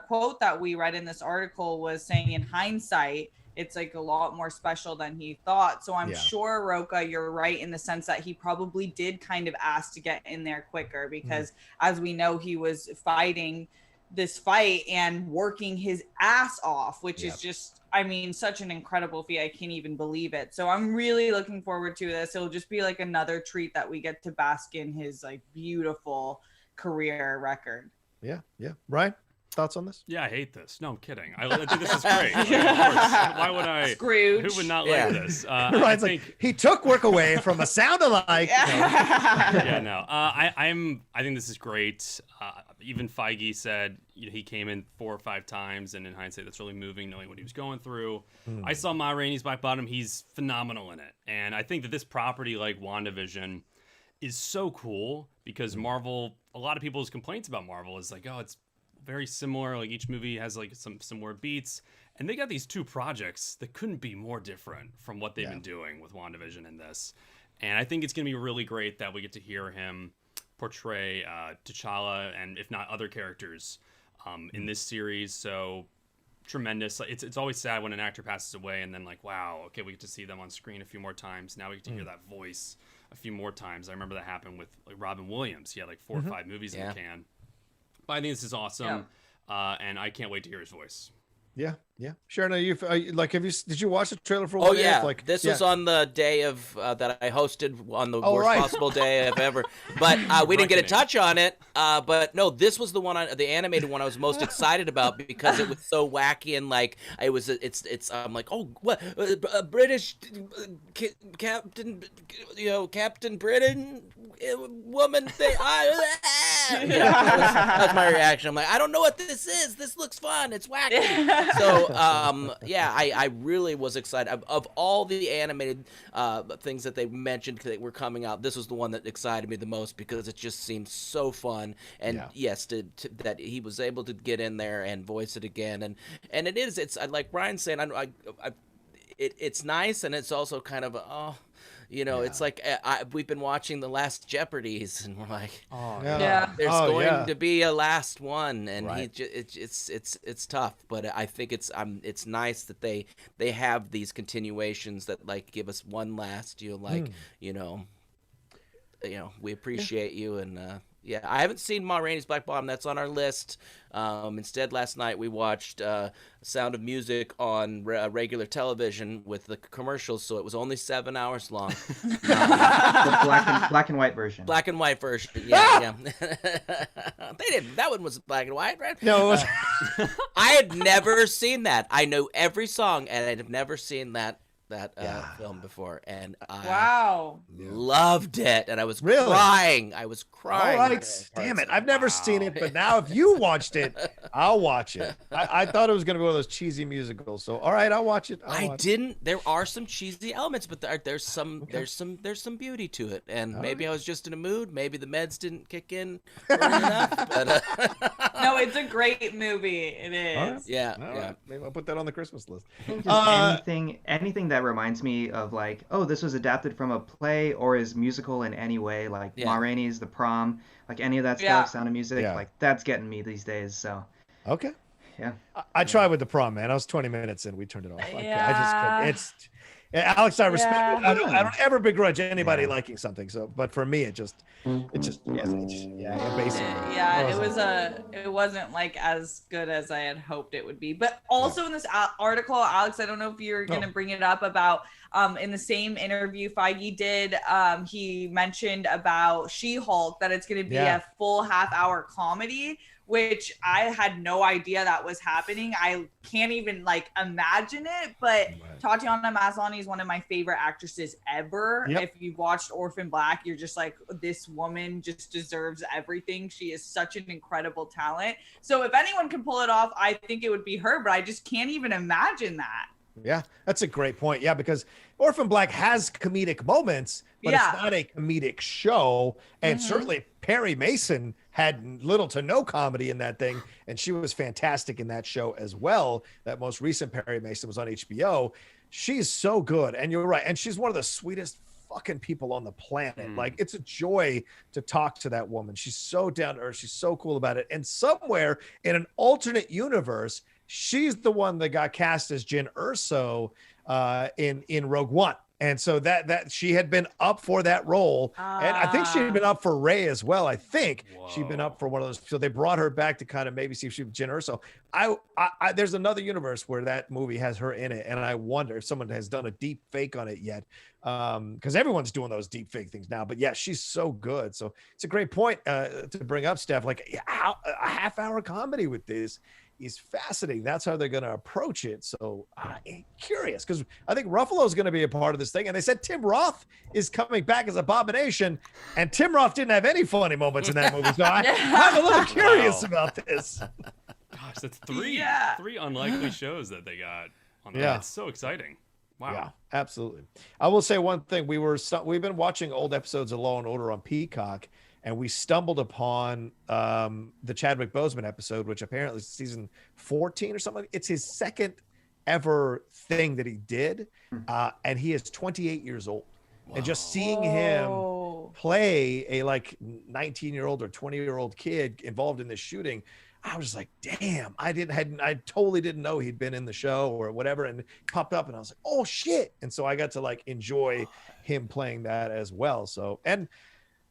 quote that we read in this article was saying, in hindsight, it's like a lot more special than he thought. So I'm sure, Rocha, you're right in the sense that he probably did kind of ask to get in there quicker because, as we know, he was fighting this fight and working his ass off, which is just, I mean, such an incredible feat. I can't even believe it. So I'm really looking forward to this. It'll just be like another treat that we get to bask in his like beautiful career record. Yeah. Ryan, thoughts on this? Yeah, I hate this. No, I'm kidding. I think this is great. Like, of course. Why would I? Scrooge. Who would not like this? Ryan's like, he took work away from a sound-alike. I think this is great. Even Feige said he came in 4 or 5 times, and in hindsight, that's really moving, knowing what he was going through. I saw Ma Rainey's Black Bottom. He's phenomenal in it. And I think that this property, like WandaVision, is so cool because Marvel, a lot of people's complaints about Marvel is like, oh, it's very similar. Like each movie has like some similar beats. And they got these 2 projects that couldn't be more different from what they've been doing with WandaVision and this. And I think it's going to be really great that we get to hear him portray T'Challa and if not other characters in this series. So tremendous. It's always sad when an actor passes away and then like, wow, okay, we get to see them on screen a few more times. Now we get to hear that voice a few more times. I remember that happened with like Robin Williams. He had like 4 or 5 movies in the can. But I think this is awesome, and I can't wait to hear his voice. Yeah. Sheridan, did you watch the trailer for? Oh yeah, this was on the day of that I hosted on the worst possible day of ever. But we didn't get a touch on it. But no, this was the one, the animated one I was most excited about because it was so wacky and like I'm like, oh, what British Captain, Captain Britain woman thing. That was my reaction. I'm like, I don't know what this is. This looks fun. It's wacky. So. I really was excited. Of all the animated things that they mentioned that were coming out, this was the one that excited me the most because it just seemed so fun. And yes, that he was able to get in there and voice it again. And it's like Ryan's saying, it's nice and it's also kind of it's like we've been watching the last Jeopardies, and we're like, there's going to be a last one, and it's tough, but I think it's nice that they have these continuations that like give us one last, we appreciate you, and I haven't seen Ma Rainey's Black Bottom. That's on our list. Instead, last night we watched Sound of Music on regular television with the commercials, so it was only 7 hours long. The black and white version. Black and white version. Yeah. They didn't. That one was black and white, right? No, it was. I had never seen that. I know every song, and I had never seen that that film before, and I loved it, and I was crying. I was crying. All right, damn it! I've never seen it, but now if you watched it, I'll watch it. I thought it was going to be one of those cheesy musicals, so all right, I'll watch it. I didn't. There are some cheesy elements, but there's some beauty to it, and maybe I was just in a mood. Maybe the meds didn't kick in enough. But, no, it's a great movie. It is. Right. Yeah. Maybe I'll put that on the Christmas list. Just anything that reminds me of like, oh, this was adapted from a play or is musical in any way, like Ma Rainey's The Prom, like any of that stuff, Sound of Music, like that's getting me these days. So okay. Yeah. I tried with The Prom, man. I was 20 minutes in. We turned it off. I just couldn't. Alex, I respect it. I don't ever begrudge anybody liking something. So, but for me, it basically. It wasn't like as good as I had hoped it would be. But also in this article, Alex, I don't know if you're going to bring it up about in the same interview Feige did, he mentioned about She-Hulk that it's going to be a full half-hour comedy, which I had no idea that was happening. I can't even like imagine it, but Tatiana Maslany is one of my favorite actresses ever. If you've watched Orphan Black, you're just like, this woman just deserves everything. She is such an incredible talent. So if anyone can pull it off, I think it would be her, but I just can't even imagine that. Yeah, that's a great point. Yeah, because Orphan Black has comedic moments, but it's not a comedic show. And certainly Perry Mason had little to no comedy in that thing, and she was fantastic in that show as well. That most recent Perry Mason was on HBO. She's so good, and you're right. And she's one of the sweetest fucking people on the planet. Like, it's a joy to talk to that woman. She's so down to earth. She's so cool about it. And somewhere in an alternate universe, she's the one that got cast as Jyn Erso in Rogue One. And so that she had been up for that role. And I think she had been up for Rey as well. I think she'd been up for one of those. So they brought her back to kind of maybe see if she was Jyn Erso. I there's another universe where that movie has her in it. And I wonder if someone has done a deep fake on it yet. Because everyone's doing those deep fake things now. But yeah, she's so good. So it's a great point to bring up, Steph. Like a half-hour comedy with this is fascinating. That's how they're going to approach it. So I'm curious, because I think Ruffalo is going to be a part of this thing. And they said Tim Roth is coming back as Abomination, and Tim Roth didn't have any funny moments in that movie. So I'm a little curious about this. Gosh, that's three unlikely shows that they got on that. It's so exciting. Wow. Yeah, absolutely. I will say one thing. We've been watching old episodes of Law and Order on Peacock, and we stumbled upon the Chadwick Boseman episode, which apparently is season 14 or something. It's his second ever thing that he did, and he is 28 years old. Wow. And just seeing him play a like 19-year-old or 20-year-old kid involved in this shooting, I was like, damn, I totally didn't know he'd been in the show or whatever, and it popped up, and I was like, oh shit. And so I got to like enjoy him playing that as well. So, and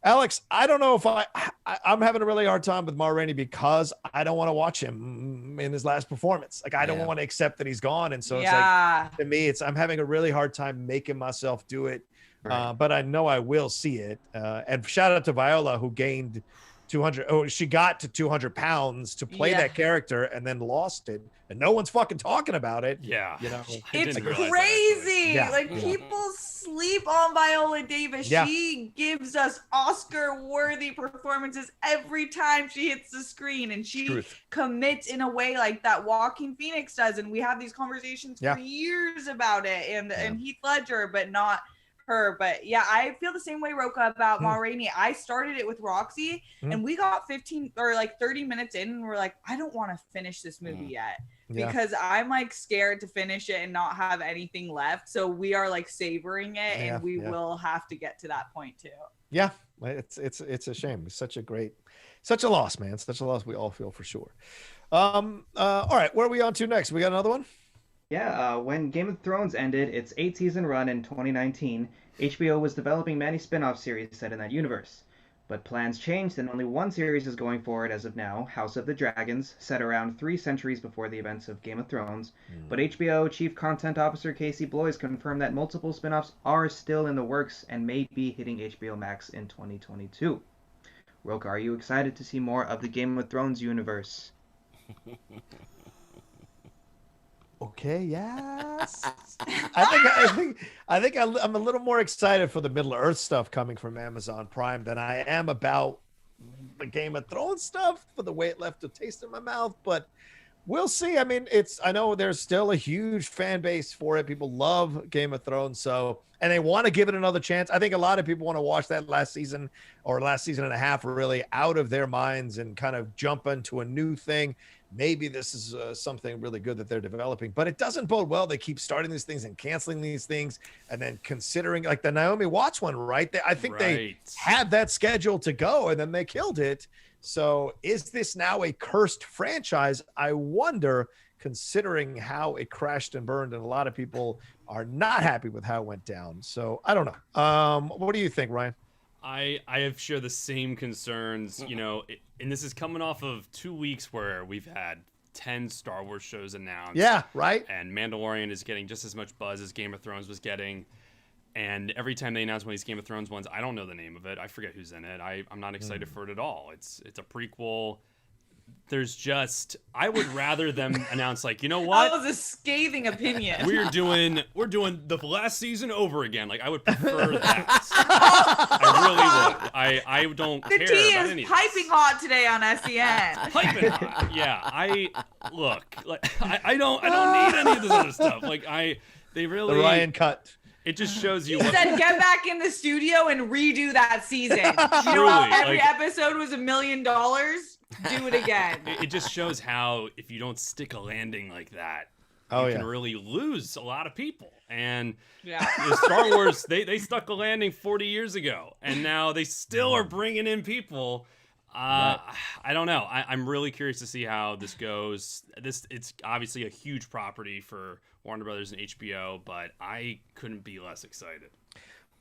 Alex, I don't know if I'm having a really hard time with Ma Rainey because I don't want to watch him in his last performance. Like, I don't want to accept that he's gone. And so it's like, to me, I'm having a really hard time making myself do it. Right. But I know I will see it. And shout out to Viola, who gained 200. Oh, she got to 200 pounds to play that character and then lost it. And no one's fucking talking about it. Yeah. You know, it's crazy. People sleep on Viola Davis. Yeah. She gives us Oscar-worthy performances every time she hits the screen, and she commits in a way like that Joaquin Phoenix does. And we have these conversations for years about it, and Heath Ledger, but not her. But yeah, I feel the same way, Rocha, about Ma Rainey. I started it with Roxy, and we got 15 or like 30 minutes in, and we're like, I don't want to finish this movie yet. Because I'm like scared to finish it and not have anything left. So we are like savoring it, and we will have to get to that point too. Yeah, it's a shame. It's such a loss, man. Such a loss we all feel for sure. All right, where are we on to next? We got another one? Yeah, when Game of Thrones ended its 8-season run in 2019, HBO was developing many spin-off series set in that universe. But plans changed, and only one series is going forward as of now, House of the Dragons, set around 3 centuries before the events of Game of Thrones. But HBO Chief Content Officer Casey Bloys confirmed that multiple spin-offs are still in the works and may be hitting HBO Max in 2022. Rocha, are you excited to see more of the Game of Thrones universe? Okay, yes. I think I'm a little more excited for the Middle Earth stuff coming from Amazon Prime than I am about the Game of Thrones stuff for the way it left a taste in my mouth, but we'll see. I mean, I know there's still a huge fan base for it. People love Game of Thrones, and they want to give it another chance. I think a lot of people want to watch that last season and a half really out of their minds and kind of jump into a new thing. Maybe this is something really good that they're developing, but it doesn't bode well. They keep starting these things and canceling these things and then considering like the Naomi Watts one, right? I think they had that schedule to go and then they killed it. So is this now a cursed franchise? I wonder, considering how it crashed and burned, and a lot of people are not happy with how it went down. So I don't know. What do you think, Ryan? I have shared the same concerns, and this is coming off of 2 weeks where we've had 10 Star Wars shows announced. Yeah, right. And Mandalorian is getting just as much buzz as Game of Thrones was getting. And every time they announce one of these Game of Thrones ones, I don't know the name of it. I forget who's in it. I'm not excited for it at all. It's a prequel. I would rather them announce like, you know what? That was a scathing opinion. We're doing the last season over again. Like I would prefer that. I really would. I don't care about any of this. The tea is piping hot today on SCN. Piping hot. Yeah. I don't need any of this other stuff. Like they really the Ryan cut. It just shows you. He said, get back in the studio and redo that season. You know how every episode was $1 million? Do it again. It just shows how if you don't stick a landing like that, you can really lose a lot of people. And the Star Wars, they stuck a landing 40 years ago, and now they still are bringing in people. I don't know. I'm really curious to see how this goes. It's obviously a huge property for Warner Brothers and HBO, but I couldn't be less excited.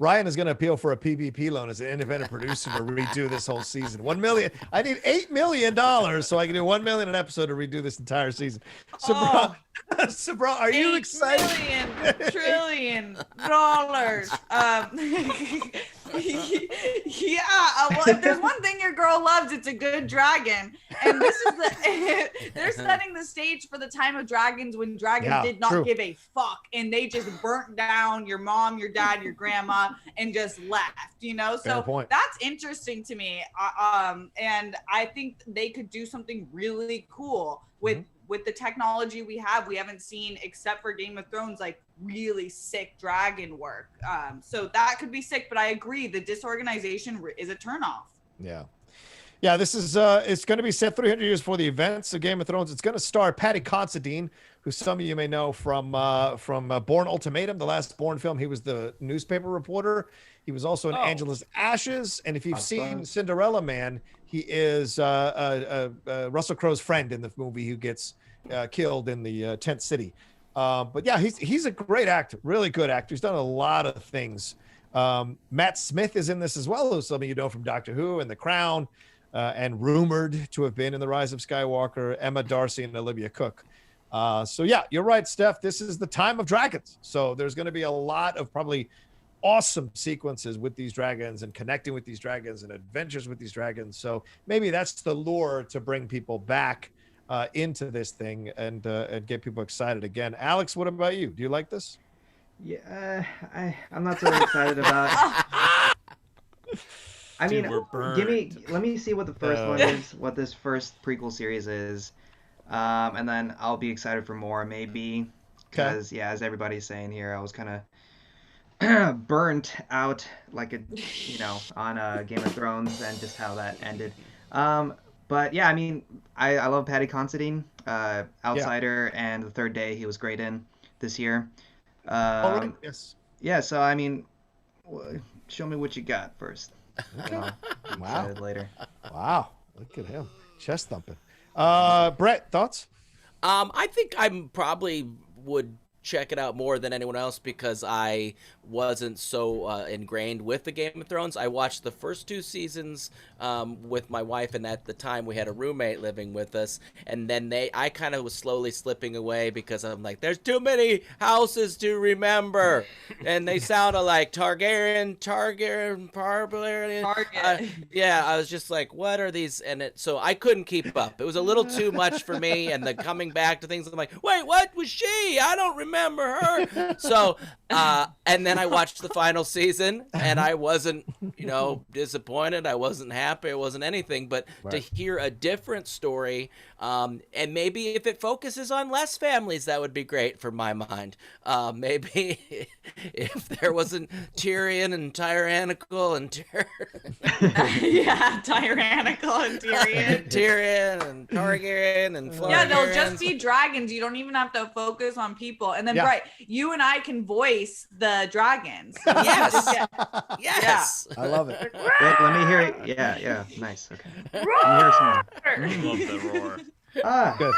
Ryan is going to appeal for a PPP loan as an independent producer to redo this whole season. $1 million. I need $8 million so I can do $1 million an episode to redo this entire season. Sabraw, are you excited? $1 trillion. Well, if there's one thing your girl loves, it's a good dragon. And this is they're setting the stage for the time of dragons when dragons did not give a fuck, and they just burnt down your mom, your dad, your grandma, and just left. So that's interesting to me. And I think they could do something really cool with the technology we have. We haven't seen, except for Game of Thrones, like really sick dragon work. So that could be sick, but I agree. The disorganization is a turnoff. Yeah, this is it's going to be set 300 years before the events of Game of Thrones. It's going to star Paddy Considine, who some of you may know from Bourne Ultimatum, the last Bourne film. He was the newspaper reporter. He was also in Angela's Ashes. And if you've seen Cinderella Man, he is Russell Crowe's friend in the movie who gets killed in the tent city. But yeah, he's a great actor, really good actor. He's done a lot of things. Matt Smith is in this as well, who some of you know from Doctor Who and The Crown, and rumored to have been in The Rise of Skywalker, Emma Darcy and Olivia Cook. So yeah, you're right, Steph. This is the time of dragons. So there's going to be a lot of probably awesome sequences with these dragons and connecting with these dragons and adventures with these dragons. So maybe that's the lure to bring people back into this thing and get people excited again. Alex, what about you? Do you like this? Yeah, I'm not so excited about it. I mean, let me see what the first one is, what this first prequel series is, and then I'll be excited for more maybe. Because as everybody's saying here, I was kind of burnt out like on Game of Thrones and just how that ended. But yeah, I mean, I love Paddy Considine, Outsider, and The Third Day he was great in this year. Yes. Yeah, so I mean, show me what you got first. Okay. Wow. Later. Wow, look at him, chest thumping. Brett, thoughts? I think I probably would check it out more than anyone else because I wasn't so ingrained with the Game of Thrones. I watched the first 2 seasons with my wife, and at the time we had a roommate living with us. And then I kind of was slowly slipping away because I'm like, there's too many houses to remember, and they sounded like Targaryen. Yeah, I was just like, what are these? And so I couldn't keep up. It was a little too much for me, and the coming back to things, I'm like, wait, what was she? I don't remember her. So, and then I watched the final season, and I wasn't, disappointed. I wasn't happy. I wasn't anything. But to hear a different story, and maybe if it focuses on less families, that would be great for my mind. Maybe if there wasn't Tyrion and tyrannical and tyrannical and Tyrion. Tyrion and Targaryen and Florida. Yeah, they'll just be dragons. You don't even have to focus on people. And then, Bright, you and I can voice the dragons. Yes. Yes. I love it. Wait, let me hear it. Yeah. Nice. Okay. Let me hear some more. Love the roar. Good.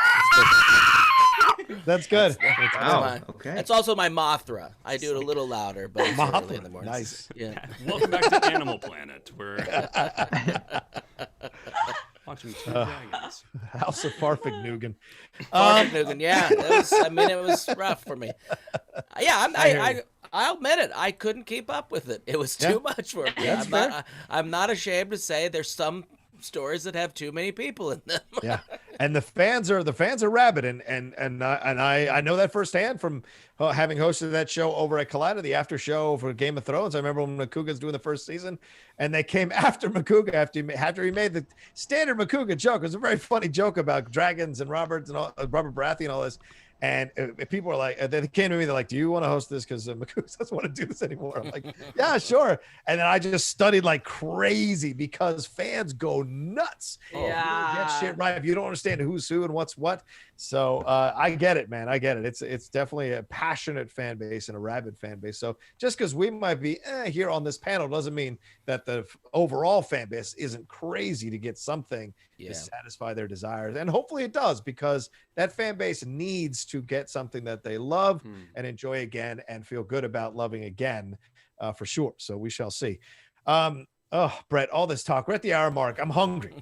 That's good. Wow. Okay. That's also my Mothra. I do it a little louder, but it's early in the morning. Nice. Yeah. Welcome back to Animal Planet. We're watching 2 dragons. House of Farfig-Nugan. Farfig-Nugan, yeah. It was rough for me. Yeah, I'll admit it. I couldn't keep up with it. It was too much for me. I'm not ashamed to say there's some stories that have too many people in them. Yeah, and the fans are rabid, and I know that firsthand from having hosted that show over at Collider, the after show for Game of Thrones. I remember when Makuga's doing the first season, and they came after Makuga after he made the standard Makuga joke. It was a very funny joke about dragons and Robert Baratheon and all this. And people were like, they came to me, they're like, do you want to host this? Because Makuga doesn't want to do this anymore. I'm like, yeah, sure. And then I just studied like crazy because fans go nuts. Yeah. Get shit right. If you don't understand who's who and what's what. So I get it, man. I get it. It's definitely a passionate fan base and a rabid fan base. So just because we might be here on this panel doesn't mean that the overall fan base isn't crazy to get something to satisfy their desires. And hopefully it does, because that fan base needs to get something that they love and enjoy again and feel good about loving again, for sure. So we shall see. Brett, all this talk, we're at the hour mark. I'm hungry.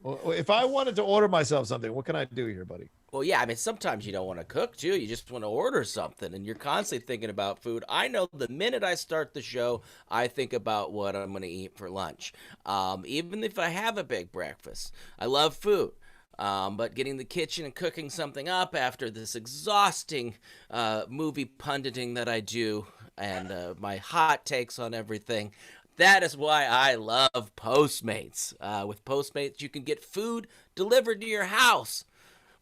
If I wanted to order myself something, what can I do here, buddy? Well, yeah, I mean, sometimes you don't want to cook, too. You just want to order something, and you're constantly thinking about food. I know the minute I start the show, I think about what I'm going to eat for lunch. Even if I have a big breakfast. I love food. But getting the kitchen and cooking something up after this exhausting movie punditing that I do and my hot takes on everything, that is why I love Postmates. With Postmates, you can get food delivered to your house,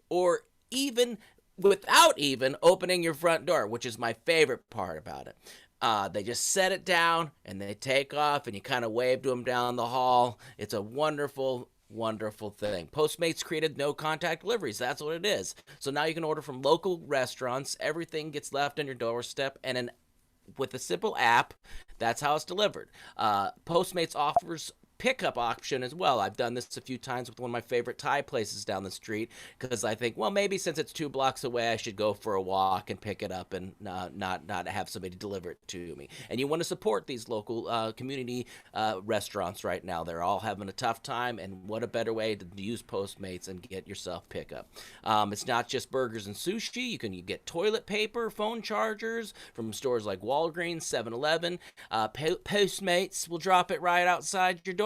or even without even opening your front door, which is my favorite part about it. They just set it down and they take off, and you kind of wave to them down the hall. It's a wonderful, wonderful thing. Postmates created no contact deliveries. That's what it is. So now you can order from local restaurants. Everything gets left on your doorstep, and with a simple app, that's how it's delivered. Postmates offers pickup option as well. I've done this a few times with one of my favorite Thai places down the street, because I think, well, maybe since it's 2 blocks away, I should go for a walk and pick it up and not have somebody deliver it to me. And you want to support these local community restaurants right now. They're all having a tough time, and what a better way to use Postmates and get yourself pickup. It's not just burgers and sushi. You get toilet paper, phone chargers from stores like Walgreens, 7-Eleven. Postmates will drop it right outside your door.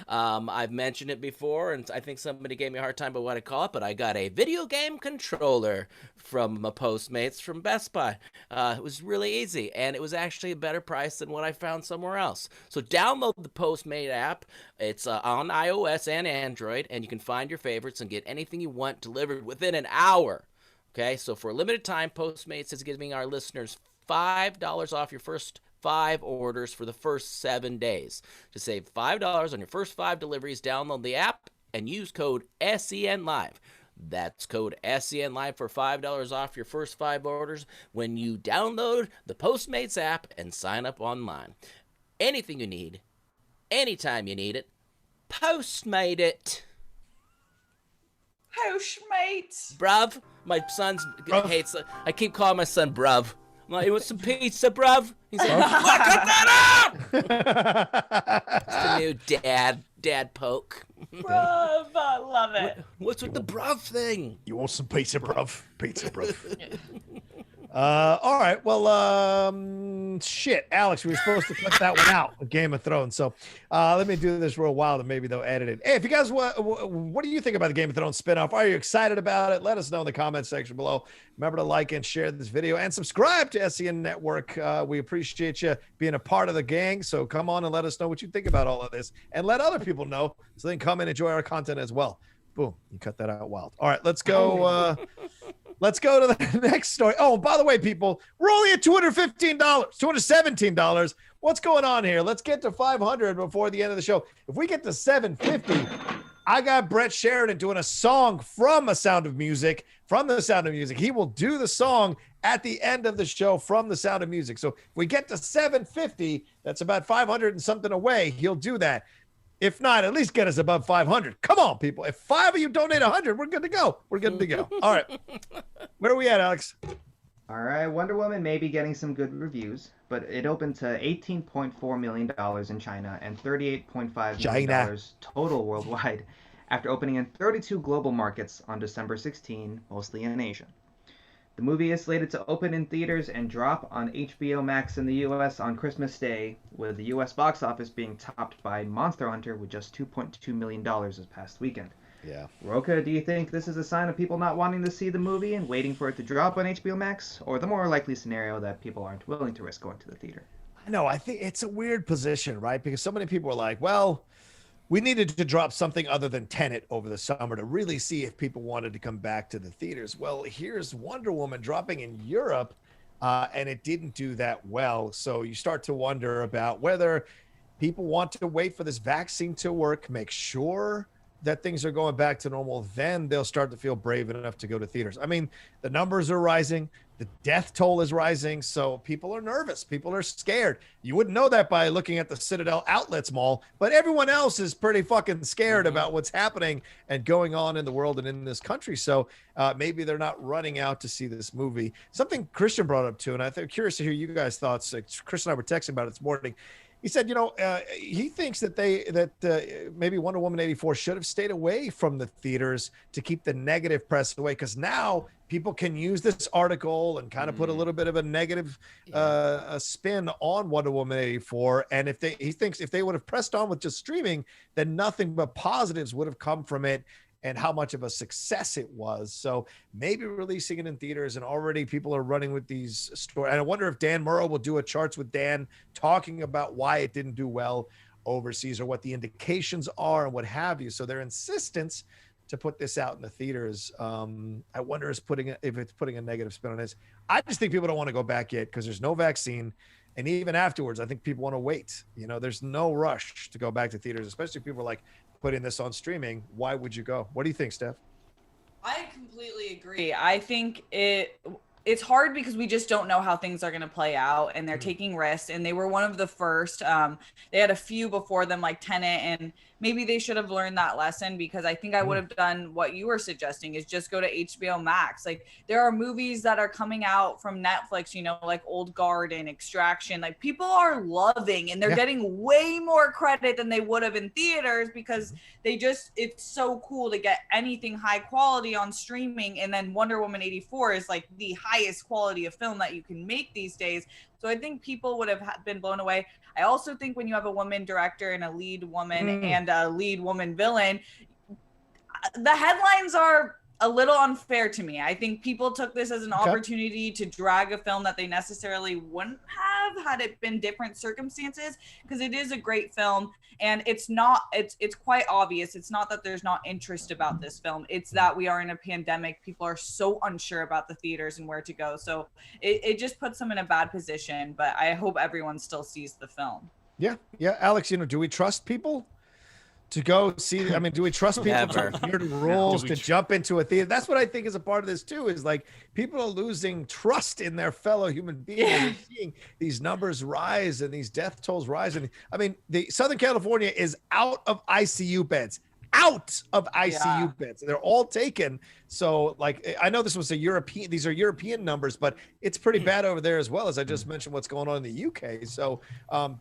I've mentioned it before, and I think somebody gave me a hard time about what I call it, but I got a video game controller from a Postmates from Best Buy. It was really easy, and it was actually a better price than what I found somewhere else. So download the Postmate app. It's on iOS and Android, and you can find your favorites and get anything you want delivered within an hour. Okay, so for a limited time, Postmates is giving our listeners $5 off your first 5 orders for the first 7 days. To save $5 on your first 5 deliveries, download the app and use code SENLive. That's code SENLive for $5 off your first 5 orders when you download the Postmates app and sign up online. Anything you need, anytime you need it, Postmate it. Postmates. Bruv. My son's hates it. I keep calling my son Bruv. I'm like, you want some pizza, bruv? He's like, cut that out! It's the new dad poke. Bruv, I love it. What's with the bruv thing? You want some pizza, bruv? Pizza, bruv. All right. Well, shit, Alex, we were supposed to cut that one out of Game of Thrones. So let me do this real wild and maybe they'll edit it. Hey, if you guys, what do you think about the Game of Thrones spinoff? Are you excited about it? Let us know in the comment section below. Remember to like and share this video and subscribe to SCN Network. We appreciate you being a part of the gang. So come on and let us know what you think about all of this and let other people know so they can come and enjoy our content as well. Boom. You cut that out wild. All right, let's go. Let's go to the next story. Oh, by the way, people, we're only at $215, $217. What's going on here? Let's get to 500 before the end of the show. If we get to 750, I got Brett Sheridan doing a song from The Sound of Music. He will do the song at the end of the show from The Sound of Music. So if we get to 750, that's about 500 and something away. He'll do that. If not, at least get us above 500. Come on, people. If 5 of you donate 100, we're good to go. All right. Where are we at, Alex? All right. Wonder Woman may be getting some good reviews, but it opened to $18.4 million in China and $38.5 million total worldwide after opening in 32 global markets on December 16, mostly in Asia. The movie is slated to open in theaters and drop on HBO Max in the U.S. on Christmas Day, with the U.S. box office being topped by Monster Hunter with just $2.2 million this past weekend. Yeah. Rocha, do you think this is a sign of people not wanting to see the movie and waiting for it to drop on HBO Max, or the more likely scenario that people aren't willing to risk going to the theater? No, I think it's a weird position, right? Because so many people are like, well, we needed to drop something other than Tenet over the summer to really see if people wanted to come back to the theaters. Well, here's Wonder Woman dropping in Europe, and it didn't do that well. So you start to wonder about whether people want to wait for this vaccine to work, make sure that things are going back to normal, then they'll start to feel brave enough to go to theaters. I mean, the numbers are rising. The death toll is rising. So people are nervous. People are scared. You wouldn't know that by looking at the Citadel Outlets Mall, but everyone else is pretty fucking scared about what's happening and going on in the world and in this country. So maybe they're not running out to see this movie. Something Kristian brought up too, and I'm curious to hear you guys' thoughts. Chris and I were texting about it this morning. He said, he thinks that maybe Wonder Woman 84 should have stayed away from the theaters to keep the negative press away, because now people can use this article and kind of put a little bit of a negative spin on Wonder Woman 84. And he thinks if they would have pressed on with just streaming, then nothing but positives would have come from it, and how much of a success it was. So maybe releasing it in theaters, and already people are running with these stories. And I wonder if Dan Murrow will do a charts with Dan talking about why it didn't do well overseas, or what the indications are and what have you. So their insistence to put this out in the theaters, I wonder if it's putting a negative spin on this. I just think people don't want to go back yet because there's no vaccine. And even afterwards, I think people want to wait. There's no rush to go back to theaters, especially if people are like, putting this on streaming. Why would you go? What do you think, Steph? I completely agree. I think it's hard because we just don't know how things are going to play out, and they're taking risks, and they were one of the first. They had a few before them, like Tenet, and maybe they should have learned that lesson, because I think I would have done what you were suggesting, is just go to HBO Max. Like, there are movies that are coming out from Netflix, like Old Guard and Extraction. Like, people are loving, and they're getting way more credit than they would have in theaters, because it's so cool to get anything high quality on streaming. And then Wonder Woman 84 is like the highest quality of film that you can make these days. So I think people would have been blown away. I also think when you have a woman director and a lead woman and a lead woman villain, the headlines are a little unfair to me. I think people took this as an opportunity to drag a film that they necessarily wouldn't have had it been different circumstances, because it is a great film. And it's quite obvious. It's not that there's not interest about this film. It's that we are in a pandemic. People are so unsure about the theaters and where to go. So it just puts them in a bad position, but I hope everyone still sees the film. Yeah. Alex, do we trust people to go see? I mean, do we trust people to adhere to rules, to jump into a theater? That's what I think is a part of this too, is like people are losing trust in their fellow human beings. They're seeing these numbers rise and these death tolls rise. And I mean, Southern California is out of ICU beds, out of ICU beds. They're all taken. So like, I know this was these are European numbers, but it's pretty bad over there as well, as I just mentioned what's going on in the UK. So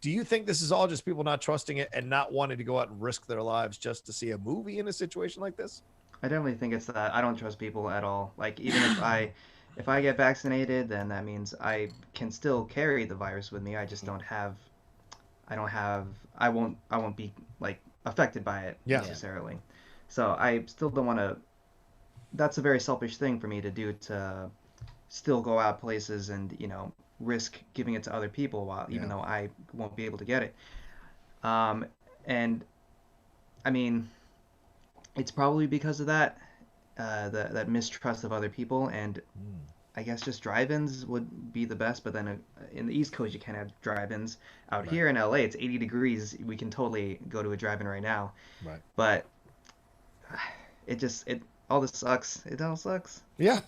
do you think this is all just people not trusting it and not wanting to go out and risk their lives just to see a movie in a situation like this? I definitely think it's that. I don't trust people at all. Like, even if I get vaccinated, then that means I can still carry the virus with me. I just I won't be like affected by it necessarily. So I still don't want to. That's a very selfish thing for me to do, to still go out places and, you know, risk giving it to other people even though I won't be able to get it. And I mean, it's probably because of that, that mistrust of other people, and I guess just drive-ins would be the best. But then in the East Coast, you can't have drive-ins. Out here in LA, it's 80 degrees. We can totally go to a drive-in right now. Right. But all this sucks. It all sucks. Yeah.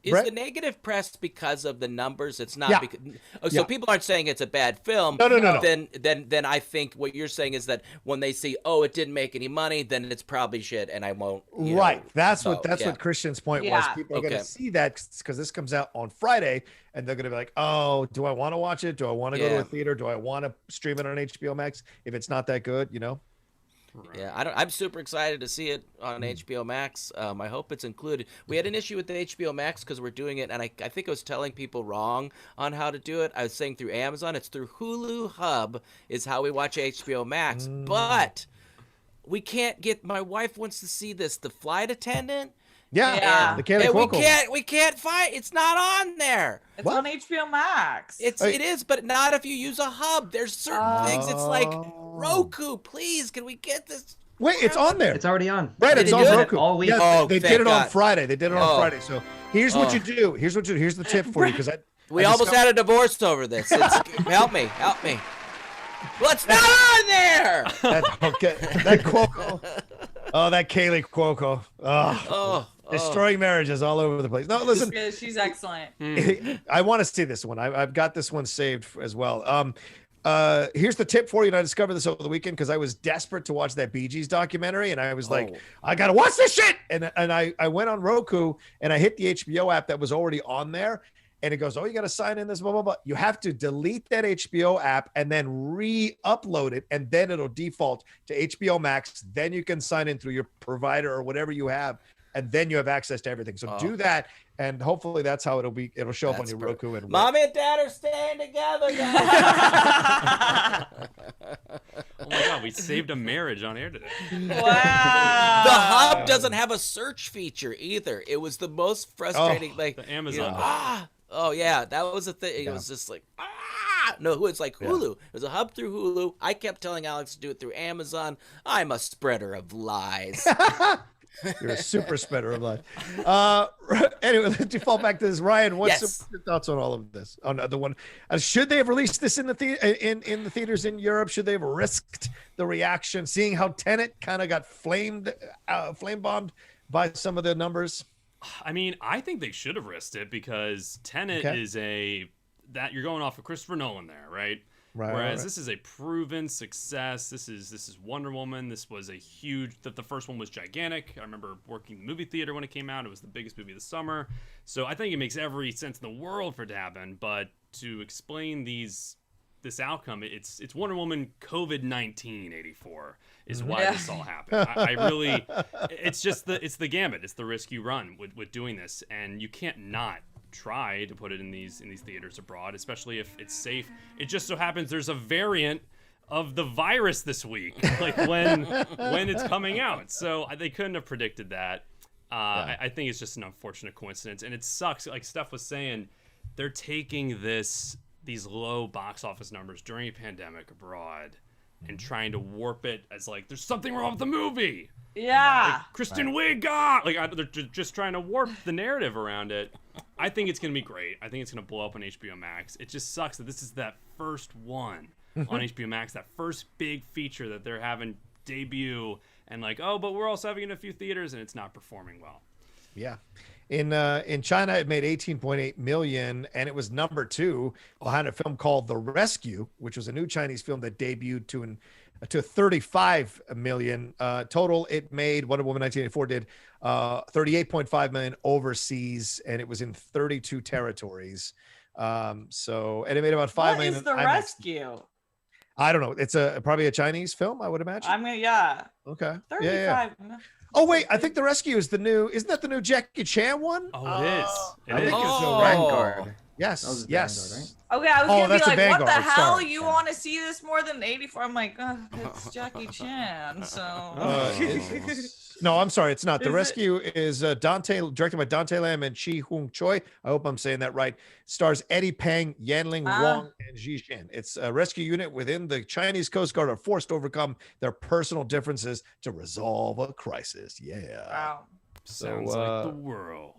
Is the negative press because of the numbers? It's not because. So people aren't saying it's a bad film. No. Then I think what you're saying is that when they see, it didn't make any money, then it's probably shit, and I won't. That's what Kristian's point was. People are going to see that because this comes out on Friday, and they're going to be like, "Oh, do I want to watch it? Do I want to go to a theater? Do I want to stream it on HBO Max? If it's not that good, you know." Yeah, I'm super excited to see it on HBO Max. I hope it's included. We had an issue with the HBO Max because we're doing it, and I think I was telling people wrong on how to do it. I was saying through Amazon. It's through Hulu Hub is how we watch HBO Max. But we can't get. My wife wants to see this. The flight attendant. Yeah. The Kaila we can't find. It's not on there. It's on HBO Max. It is, but not if you use a hub. There's certain things. It's like Roku. Please, can we get this? Wait, it's on there. It's already on. Right, it's on Roku. All week. Yeah, they did it on Friday. So here's what you do. Here's the tip for you, because we almost had a divorce over this. Help me. Well, it's not on there. That Cuoco. Oh, that Kaylee Cuoco. Destroying marriages all over the place. No, listen. She's excellent. I want to see this one. I've got this one saved as well. Here's the tip for you. And I discovered this over the weekend because I was desperate to watch that Bee Gees documentary, and I was like, I gotta watch this shit. And I went on Roku and I hit the HBO app that was already on there, and it goes, you got to sign in this, blah, blah, blah. You have to delete that HBO app and then re-upload it, and then it'll default to HBO Max. Then you can sign in through your provider or whatever you have, and then you have access to everything. So do that, and hopefully that's how it'll be. It'll show up on your Roku. And Mommy and Dad are staying together, guys. Oh my God, we saved a marriage on air today. Wow. The Hub doesn't have a search feature either. It was the most frustrating. The Amazon. That was a thing. It was just like, no, it's like Hulu. It was a Hub through Hulu. I kept telling Alex to do it through Amazon. I'm a spreader of lies. You're a super spreader of lies. Anyway, let's fall back to this. Ryan, what's your thoughts on all of this? On the one, should they have released this in the theaters in Europe? Should they have risked the reaction, seeing how Tenet kind of got flame bombed by some of the numbers? I mean, I think they should have risked it because Tenet is that you're going off of Christopher Nolan there, right? Whereas this is a proven success. This is Wonder Woman. This was a huge. The first one was gigantic. I remember working in the movie theater when it came out. It was the biggest movie of the summer. So I think it makes every sense in the world for it to happen. But to explain this outcome, it's Wonder Woman COVID-19 '84 is why this all happened. I really, it's the gambit. It's the risk you run with doing this, and you can't not try to put it in these theaters abroad, especially if it's safe. It just so happens there's a variant of the virus this week, like when it's coming out. So they couldn't have predicted that. I think it's just an unfortunate coincidence, and it sucks. Like Steph was saying, they're taking these low box office numbers during a pandemic abroad and trying to warp it as like there's something wrong with the movie. Yeah. Like, Kristen Wiig, they're just trying to warp the narrative around it. I think it's going to be great. I think it's going to blow up on HBO Max. It just sucks that this is that first one on HBO Max, that first big feature that they're having debut, and like, but we're also having it in a few theaters, and it's not performing well. Yeah. In China, it made 18.8 million, and it was number 2 behind a film called The Rescue, which was a new Chinese film that debuted to to 35 million. Total, it made Wonder Woman 1984 did 38.5 million overseas, and it was in 32 territories. And it made about 5 million. What is The Rescue? I don't know. It's probably a Chinese film, I would imagine. I mean, yeah. Okay. 35. Yeah. Oh wait, I think The Rescue is the new. Isn't that the new Jackie Chan one? Oh, it is. I think it's the Vanguard. Yes. Yes. Right? Okay, I was gonna be like, Vanguard. what the hell? Sorry. You want to see this more than 84? I'm like, it's Jackie Chan. So. No, I'm sorry, it's not. The Rescue is directed by Dante Lam and Chi Hung Choi. I hope I'm saying that right. Stars Eddie Peng, Yanling Wang, and Ji Shin. It's a rescue unit within the Chinese Coast Guard are forced to overcome their personal differences to resolve a crisis. Yeah. Wow. Sounds like the world.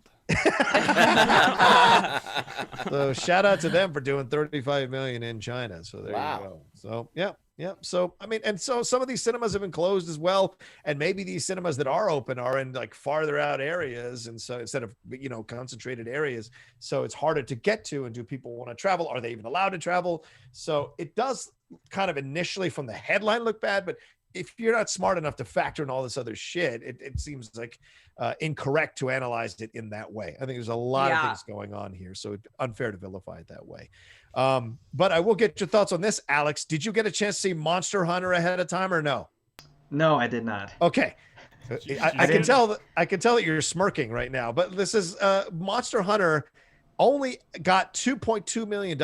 So shout out to them for doing 35 million in China. So there you go. So yeah. So I mean, and so some of these cinemas have been closed as well, and maybe these cinemas that are open are in like farther out areas, and so instead of concentrated areas, so it's harder to get to. And do people want to travel? Are they even allowed to travel? So it does kind of initially from the headline look bad, but if you're not smart enough to factor in all this other shit, it seems like incorrect to analyze it in that way. I think there's a lot of things going on here, so it's unfair to vilify it that way. But I will get your thoughts on this, Alex. Did you get a chance to see Monster Hunter ahead of time or no? No, I did not. Okay. I can tell that you're smirking right now, but this is Monster Hunter only got $2.2 million.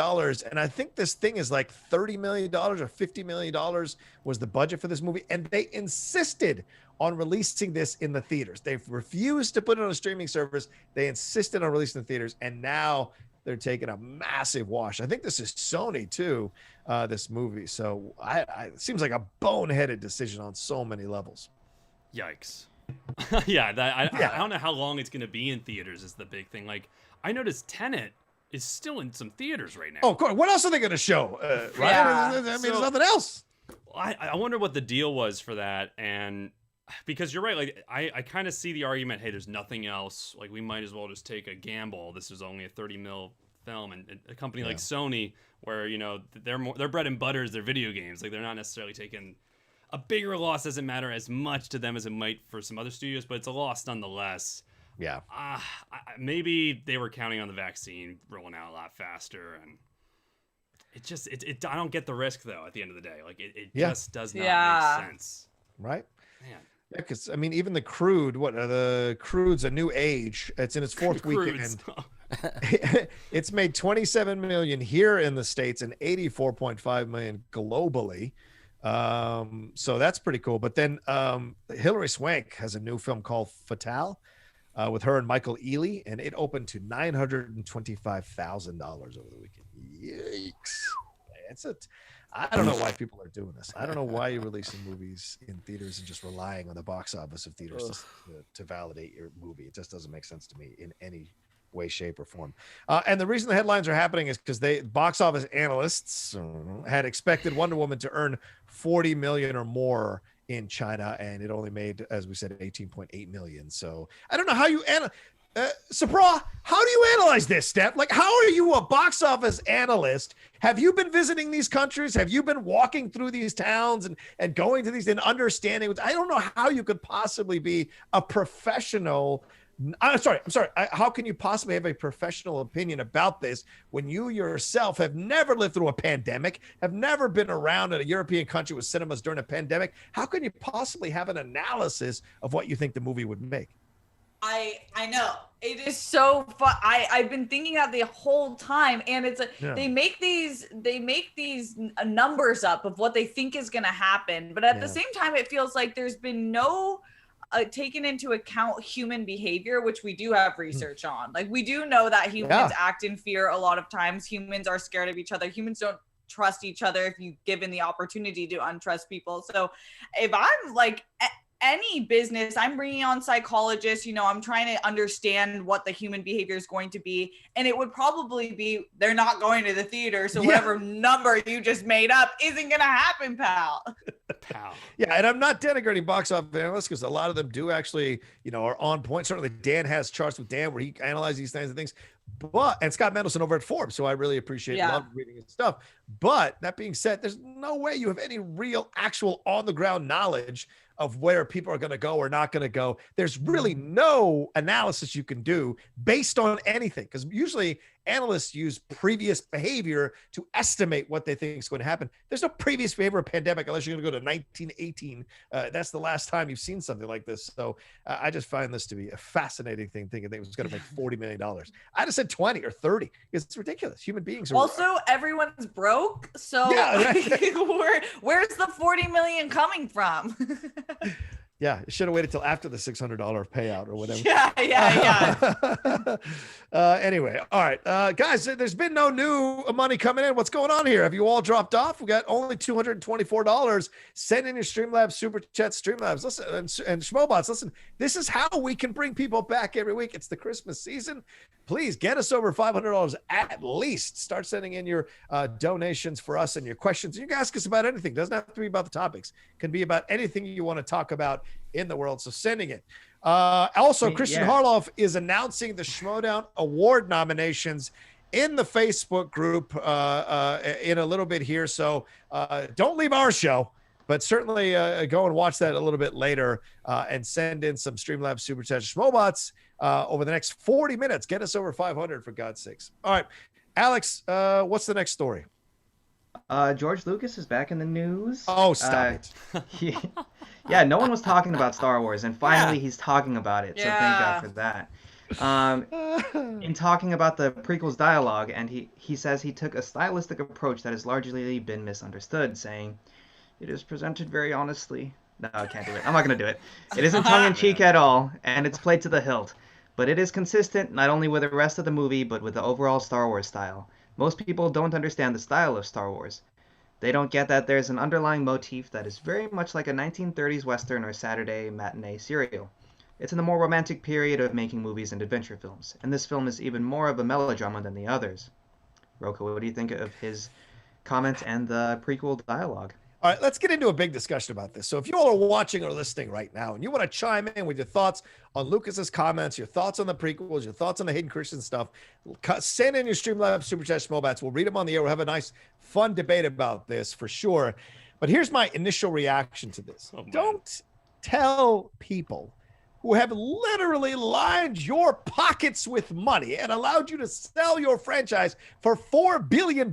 And I think this thing is like $30 million or $50 million was the budget for this movie. And they insisted on releasing this in the theaters. They've refused to put it on a streaming service. They insisted on releasing the theaters. And now they're taking a massive wash. I think this is Sony too, this movie. So it seems like a boneheaded decision on so many levels. Yikes. I don't know how long it's going to be in theaters is the big thing. Like, I noticed Tenet is still in some theaters right now. Oh, of course. What else are they going to show? Right? I mean, there's nothing else. I wonder what the deal was for that. And because you're right, like I kind of see the argument, hey, there's nothing else. Like, we might as well just take a gamble. This is only a 30 mil film, and a company like Sony, where their bread and butter is their video games. Like, they're not necessarily taking a bigger loss. Doesn't matter as much to them as it might for some other studios, but it's a loss nonetheless. Yeah. Maybe they were counting on the vaccine rolling out a lot faster, and I don't get the risk though. At the end of the day, like it just does not make sense. Right. Man. Yeah, because I mean, even the Crude. The Crude's a new age. It's in its fourth weekend. It's made 27 million here in the States and 84.5 million globally. So that's pretty cool. But then Hilary Swank has a new film called Fatale. With her and Michael Ealy, and it opened to $925,000 over the weekend. Yikes! I don't know why people are doing this. I don't know why you're releasing movies in theaters and just relying on the box office of theaters to validate your movie. It just doesn't make sense to me in any way, shape, or form. And the reason the headlines are happening is because box office analysts had expected Wonder Woman to earn 40 million or more in China, and it only made, as we said, 18.8 million. So I don't know how you Sabraw, how do you analyze this, Steph? Like, how are you a box office analyst? Have you been visiting these countries? Have you been walking through these towns and going to these and understanding? I don't know how you could possibly be a professional. I'm sorry. How can you possibly have a professional opinion about this when you yourself have never lived through a pandemic, have never been around in a European country with cinemas during a pandemic? How can you possibly have an analysis of what you think the movie would make? I know. It is so fun. I've been thinking that the whole time, and it's they make these numbers up of what they think is going to happen, but at the same time, it feels like there's been no taken into account human behavior, which we do have research on. Like, we do know that humans act in fear a lot of times. Humans are scared of each other. Humans don't trust each other if you given the opportunity to untrust people. So if I'm like, any business, I'm bringing on psychologists, I'm trying to understand what the human behavior is going to be. And it would probably be, they're not going to the theater. So whatever number you just made up isn't going to happen, pal. Yeah. And I'm not denigrating box office analysts because a lot of them do actually, are on point. Certainly Dan has charts with Dan where he analyzes these kinds of things. And Scott Mendelson over at Forbes. So I really appreciate love reading his stuff. But that being said, there's no way you have any real actual on the ground knowledge of where people are going to go or not going to go. There's really no analysis you can do based on anything, because usually analysts use previous behavior to estimate what they think is going to happen. There's no previous behavior of pandemic unless you're going to go to 1918. That's the last time you've seen something like this. So I just find this to be a fascinating thing, thinking it was going to make $40 million. I'd have said 20 or 30. It's ridiculous. Human beings are also everyone's broke. So where's the 40 million coming from? Yeah, it should have waited till after the $600 payout or whatever. Anyway, all right, guys, there's been no new money coming in. What's going on here? Have you all dropped off? We got only $224. Send in your Streamlabs super chat, Streamlabs. Listen, and Schmobots, listen. This is how we can bring people back every week. It's the Christmas season. Please get us over $500 at least. Start sending in your donations for us and your questions. You can ask us about anything. It doesn't have to be about the topics. It can be about anything you want to talk about in the world. So sending it. Also, Kristian Harloff is announcing the SCHMOEDOWN Award nominations in the Facebook group in a little bit here. So don't leave our show, but certainly go and watch that a little bit later and send in some Streamlabs Super Chat Schmobots over the next 40 minutes. Get us over 500 for God's sakes. All right, Alex, what's the next story? George Lucas is back in the news. Oh, stop it. Yeah, no one was talking about Star Wars, and finally he's talking about it. So thank God for that. In talking about the prequel's dialogue, and he says he took a stylistic approach that has largely been misunderstood, saying, "It is presented very honestly." No, I can't do it. I'm not going to do it. It isn't tongue-in-cheek at all, and it's played to the hilt. But it is consistent not only with the rest of the movie, but with the overall Star Wars style. Most people don't understand the style of Star Wars. They don't get that there's an underlying motif that is very much like a 1930s Western or Saturday matinee serial. It's in the more romantic period of making movies and adventure films, and this film is even more of a melodrama than the others. Rocha, what do you think of his comments and the prequel dialogue? All right, let's get into a big discussion about this. So if you all are watching or listening right now and you want to chime in with your thoughts on Lucas's comments, your thoughts on the prequels, your thoughts on the Hayden Christensen stuff, send in your Streamlabs Super Chat Schmobats. We'll read them on the air. We'll have a nice, fun debate about this for sure. But here's my initial reaction to this. Don't tell people who have literally lined your pockets with money and allowed you to sell your franchise for $4 billion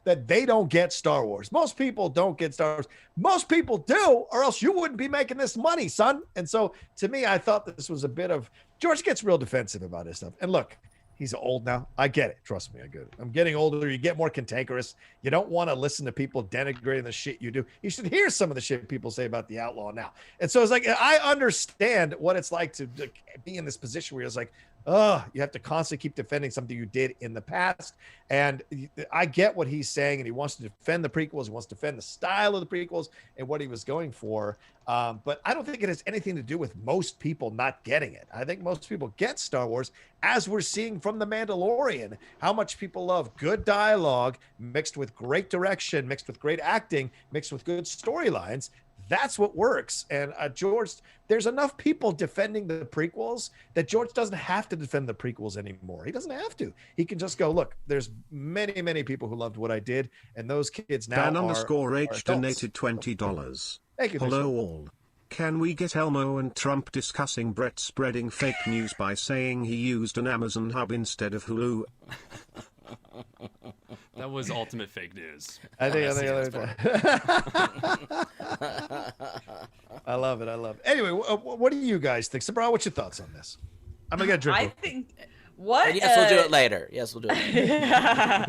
that they don't get Star Wars. Most people don't get Star Wars. Most people do, or else you wouldn't be making this money, son. And so to me, I thought this was a bit of, George gets real defensive about his stuff. And look, he's old now. I get it. Trust me, I get it. I'm getting older. You get more cantankerous. You don't want to listen to people denigrating the shit you do. You should hear some of the shit people say about the Outlaw now. And so it's like, I understand what it's like to be in this position where it's like, you have to constantly keep defending something you did in the past. And I get what he's saying, and he wants to defend the prequels. He wants to defend the style of the prequels and what he was going for. But I don't think it has anything to do with most people not getting it. I think most people get Star Wars, as we're seeing from The Mandalorian, how much people love good dialogue mixed with great direction, mixed with great acting, mixed with good storylines. That's what works. And George, there's enough people defending the prequels that George doesn't have to defend the prequels anymore. He doesn't have to. He can just go, look, there's many, many people who loved what I did. And those kids now Dan_H donated $20. Thank you. Hello all. Can we get Elmo and Trump discussing Brett spreading fake news by saying he used an Amazon hub instead of Hulu? That was ultimate fake news. I love it. Anyway, what do you guys think? Sabraw, what's your thoughts on this? I'm going to get a drink. I think... What? And yes, we'll do it later. Yeah.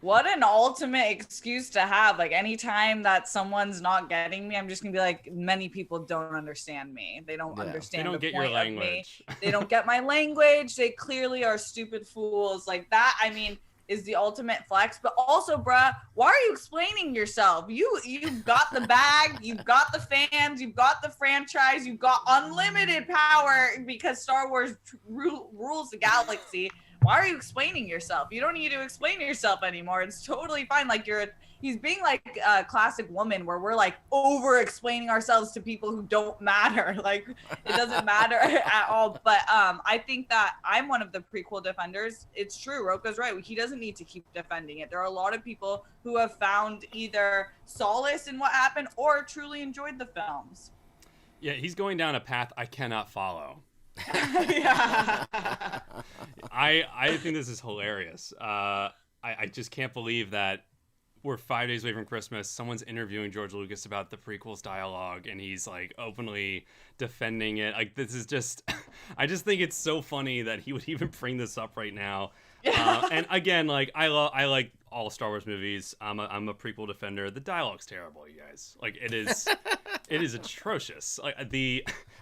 What an ultimate excuse to have. Like, anytime that someone's not getting me, I'm just gonna be like, many people don't understand me. They don't understand. They don't get your language. They don't get my language. They clearly are stupid fools like that. I mean, is the ultimate flex. But also, bruh, why are you explaining yourself? You've got the bag, you've got the fans, you've got the franchise, you've got unlimited power because Star Wars rules the galaxy. Why are you explaining yourself? You don't need to explain yourself anymore. It's totally fine. Like he's being like a classic woman where we're like over explaining ourselves to people who don't matter. Like it doesn't matter at all. But I think that I'm one of the prequel defenders. It's true. Rocha's right. He doesn't need to keep defending it. There are a lot of people who have found either solace in what happened or truly enjoyed the films. Yeah, he's going down a path I cannot follow. Yeah. I think this is hilarious. I just can't believe that we're 5 days away from Christmas. Someone's interviewing George Lucas about the prequels dialogue, and he's like openly defending it. Like this is just, I just think it's so funny that he would even bring this up right now. And again, like I like all Star Wars movies. I'm a prequel defender. The dialogue's terrible, you guys. Like it is atrocious. Like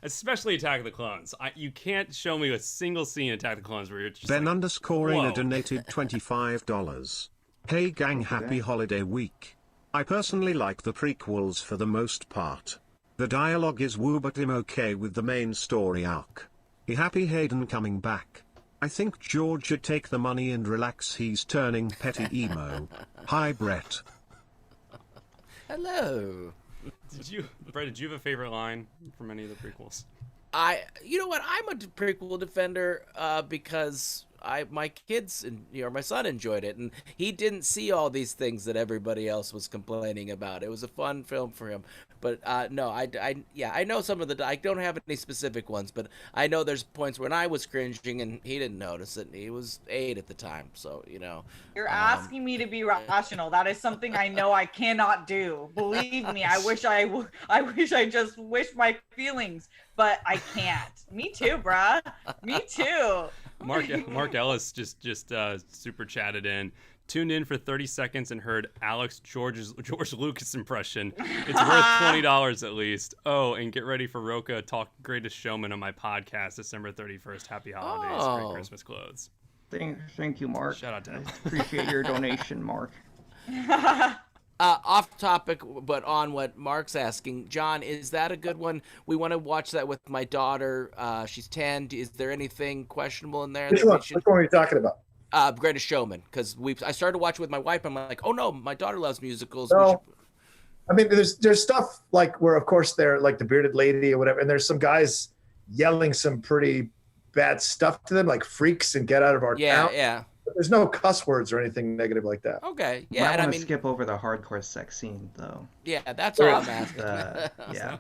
especially Attack of the Clones. You can't show me a single scene in Attack of the Clones where you're just Ben_ing donated $25. Hey gang, happy holiday week. I personally like the prequels for the most part. The dialogue is woo, but I'm okay with the main story arc. Happy Hayden coming back. I think George should take the money and relax, he's turning petty emo. Hi Brett. Hello. Brett, did you have a favorite line from any of the prequels? You know what? I'm a prequel defender because my kids and my son enjoyed it, and he didn't see all these things that everybody else was complaining about. It was a fun film for him. But no, I know some of the. I don't have any specific ones, but I know there's points when I was cringing and he didn't notice it. And he was 8 at the time, so You're asking me to be rational. That is something I know I cannot do. Believe me, I wish I just wish my feelings, but I can't. Me too, bruh. Me too. Mark Ellis just super chatted in. Tuned in for 30 seconds and heard George Lucas impression. It's worth $20 at least. Oh, and get ready for Rocha talk Greatest Showman on my podcast December 31st. Happy holidays. Great Christmas clothes. Thank you, Mark. Shout out to him. Appreciate your donation, Mark. Off topic, but on what Mark's asking, John, is that a good one? We want to watch that with my daughter. She's 10. Is there anything questionable in there? Which one are you talking about? Greatest Showman, because I started watching with my wife. I'm like, oh no, my daughter loves musicals. No. I mean, there's stuff like where, of course, they're like the bearded lady or whatever, and there's some guys yelling some pretty bad stuff to them, like freaks and get out of our town. Yeah. But there's no cuss words or anything negative like that. Okay, yeah. I want to skip over the hardcore sex scene, though. Yeah, that's all I'm asking. Yeah.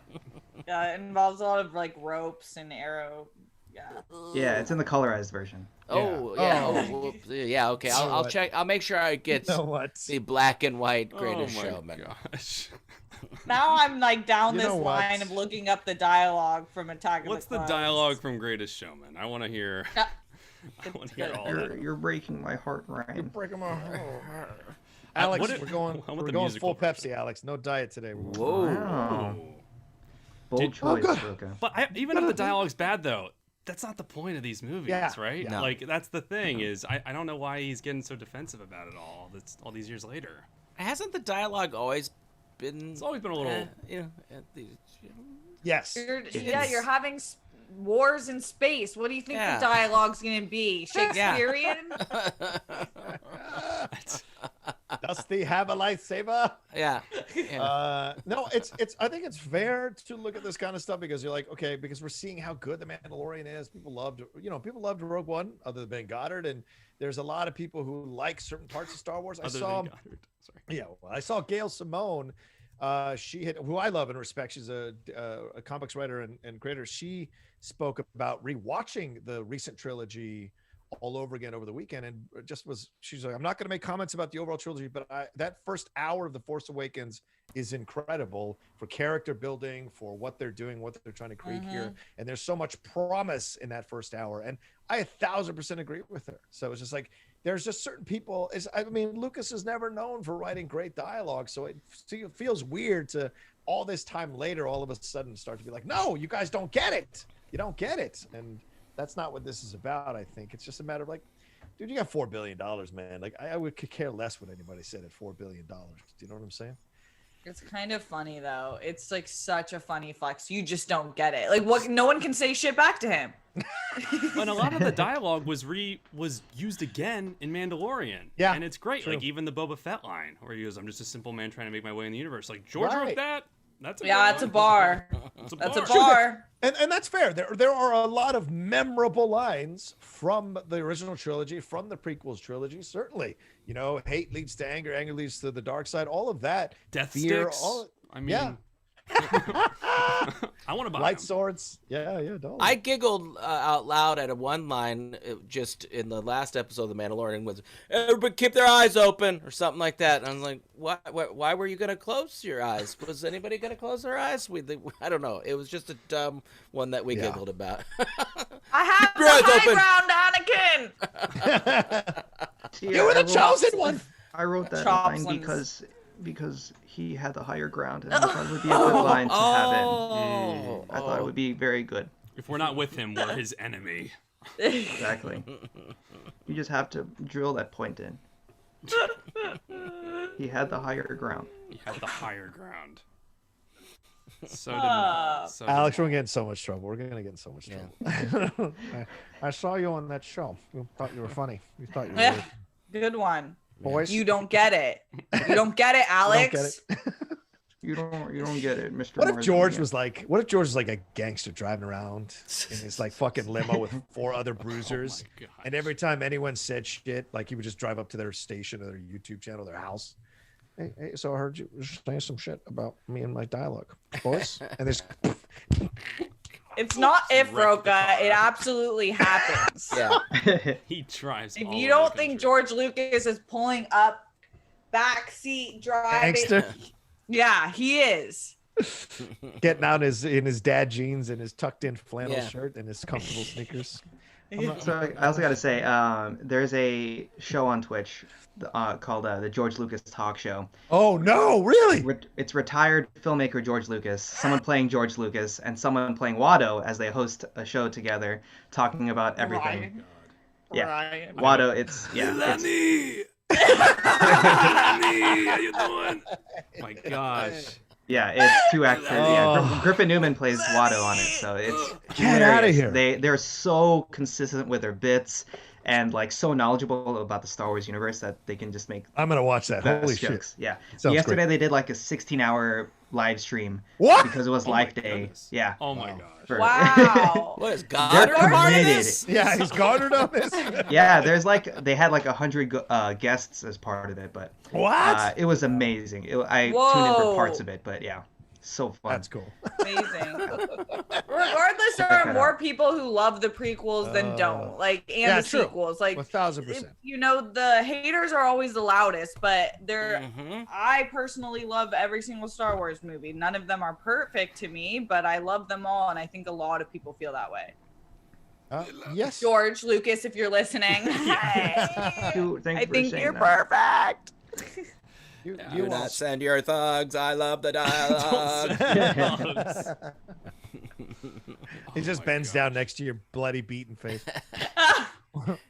Yeah, it involves a lot of like ropes and arrow. Yeah. Yeah, it's in the colorized version. Oh, yeah. Okay, I'll check. I'll make sure I get the black and white Greatest Showman. Gosh. Now I'm like down this line of looking up the dialogue from Attack of the Clones. What's the dialogue from Greatest Showman? I want to hear. I want to hear all that. You're breaking my heart, Ryan. You're breaking my heart. Alex, we're going full Pepsi, Alex. No diet today. Whoa. Wow. Bold choice, Rocha. But even if the dialogue's bad, though, that's not the point of these movies, right? No. Like, that's the thing is, I don't know why he's getting so defensive about it all. That's all these years later. Hasn't the dialogue always been? It's always been a little. Yes. You're having wars in space. What do you think the dialogue's gonna be? Shakespearean? Does he have a lightsaber? Yeah. No, it's. I think it's fair to look at this kind of stuff because you're like, okay, because we're seeing how good the Mandalorian is. People loved Rogue One, other than Ben Goddard, and there's a lot of people who like certain parts of Star Wars. I saw Gail Simone. Who I love and respect. She's a comics writer and creator. She spoke about rewatching the recent trilogy all over again over the weekend, and she's like, I'm not going to make comments about the overall trilogy, but that first hour of The Force Awakens is incredible for character building, for what they're doing, what they're trying to create here, and there's so much promise in that first hour, and I 1,000% agree with her. So it's just like there's just certain people. Lucas is never known for writing great dialogue, so it feels weird to all this time later, all of a sudden start to be like, no, you guys don't get it. You don't get it, and That's not what this is about. I think it's just a matter of like, dude, you got $4 billion, man. Like I would care less what anybody said at $4 billion. Do you know what I'm saying? It's kind of funny though. It's like such a funny flex. You just don't get it. Like what? No one can say shit back to him. And a lot of the dialogue was used again in Mandalorian. Yeah, and it's great. True. Like even the Boba Fett line where he goes, "I'm just a simple man trying to make my way in the universe." Like George wrote that. That's a it's a bar. That's a bar. And that's fair. There are a lot of memorable lines from the original trilogy, from the prequels trilogy. Certainly, you know, hate leads to anger, anger leads to the dark side. All of that. Death fear, sticks. I mean, yeah. I want to buy light them. swords. Yeah. Totally. I giggled out loud at a one line just in the last episode of The Mandalorian was, everybody keep their eyes open or something like that. And I was like, why were you going to close your eyes? Was anybody going to close their eyes? I don't know. It was just a dumb one that we giggled about. I have the high ground, Anakin. You were the chosen one. I wrote that line because he had the higher ground, and I thought it would be a good line to have in. I thought it would be very good. If we're not with him, we're his enemy. Exactly. You just have to drill that point in. He had the higher ground. He had the higher ground. So Alex, we're gonna get in so much trouble. We're gonna get in so much trouble. I saw you on that show. You thought you were funny. You thought you were good one. Boys. You don't get it. You don't get it, Alex. You don't get it, Mr. What if George was like? What if George was like a gangster driving around in his like fucking limo with 4 other bruisers, and every time anyone said shit, like he would just drive up to their station or their YouTube channel, their house. Hey, so I heard you saying some shit about me and my dialogue, boys. And there's. It's not if, Rocha. It absolutely happens. Yeah. He tries. If you don't think George Lucas is pulling up backseat driving, gangster. Yeah, he is. Getting out in his dad jeans and his tucked in flannel shirt and his comfortable sneakers. So I also got to say, there's a show on Twitch called the George Lucas Talk Show. Oh no, really? It's retired filmmaker George Lucas, someone playing George Lucas, and someone playing Watto as they host a show together, talking about everything. Ryan. Watto, it's Lenny, how you doing? My gosh. Yeah, it's 2 actors. Yeah, Griffin Newman plays Watto on it, so it's get out of here. They're so consistent with their bits and like so knowledgeable about the Star Wars universe that they can just make. I'm gonna watch that. Holy jokes. shit! Yeah. Sounds Yesterday great. they did like a 16-hour live stream. What? Because it was Life Day. Goodness. Yeah. Oh my gosh. Wow. What is They're Goddard part of committed. this? Yeah, he's garnered on this. Yeah, they had like 100 guests as part of it, but what? it was amazing. I tuned in for parts of it, but yeah, so fun. That's cool. Amazing. Regardless, there are more people who love the prequels than don't. Like, and the sequels. Like, 1,000%. You know, the haters are always the loudest, but I personally love every single Star Wars movie. None of them are perfect to me, but I love them all, and I think a lot of people feel that way. Yes. George Lucas, if you're listening, I think you're perfect. You Do not send your thugs. I love the dialogue. He just bends down next to your bloody beaten face.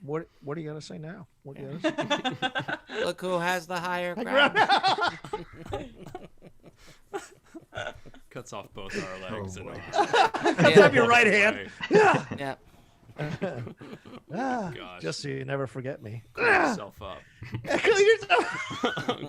What are you gonna say now? What are you gonna say? Look who has the higher ground. Cuts off both our legs. Cuts off your right hand. Yeah. Just so you never forget me. Clean yourself up. Clean yourself.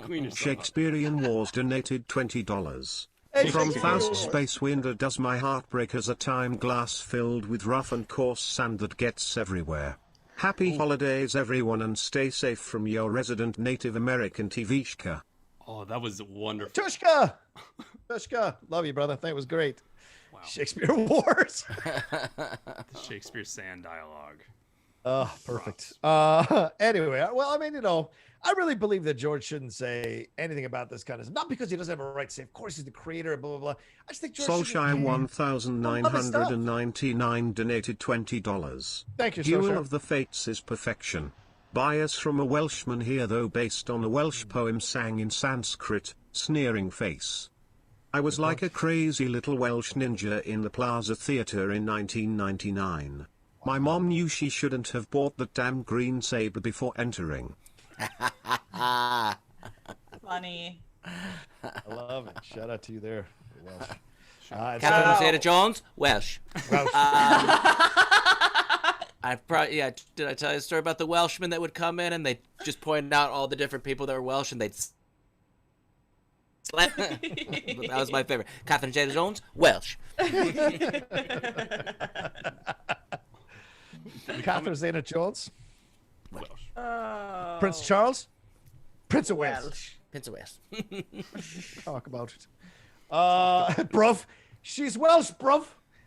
Clean yourself Shakespearean Wars donated $20. Hey, From Shakespeare Faust Wars. Space Winder, does my heart break as a time glass filled with rough and coarse sand that gets everywhere. Happy holidays everyone, and stay safe from your resident Native American TVshka. Oh, that was wonderful. Tushka. Love you, brother. That was great. Wow. Shakespeare Wars. The Shakespeare Sand dialogue. Oh, perfect. Anyway, well, I mean, I really believe that George shouldn't say anything about this kind of stuff. Not because he doesn't have a right to say, of course, he's the creator, blah, blah, blah. I just think George Solshire 1999 donated $20. Thank you, Duel Solskjaer. of the Fates is perfection. Bias from a Welshman here, though, based on a Welsh poem sang in Sanskrit, sneering face. I was like a crazy little Welsh ninja in the Plaza Theatre in 1999. My mom knew she shouldn't have bought that damn green saber before entering. Funny. I love it. Shout out to you there, Welsh. Catherine Zeta-Jones, Welsh. I probably Did I tell you a story about the Welshmen that would come in and they just point out all the different people that were Welsh and they'd slap? That was my favorite. Catherine Zeta-Jones, Welsh. Catherine Zeta-Jones, Welsh. Prince Charles, Prince of Wales. Prince of Wales. Talk about it. Bruv, she's Welsh, bruv.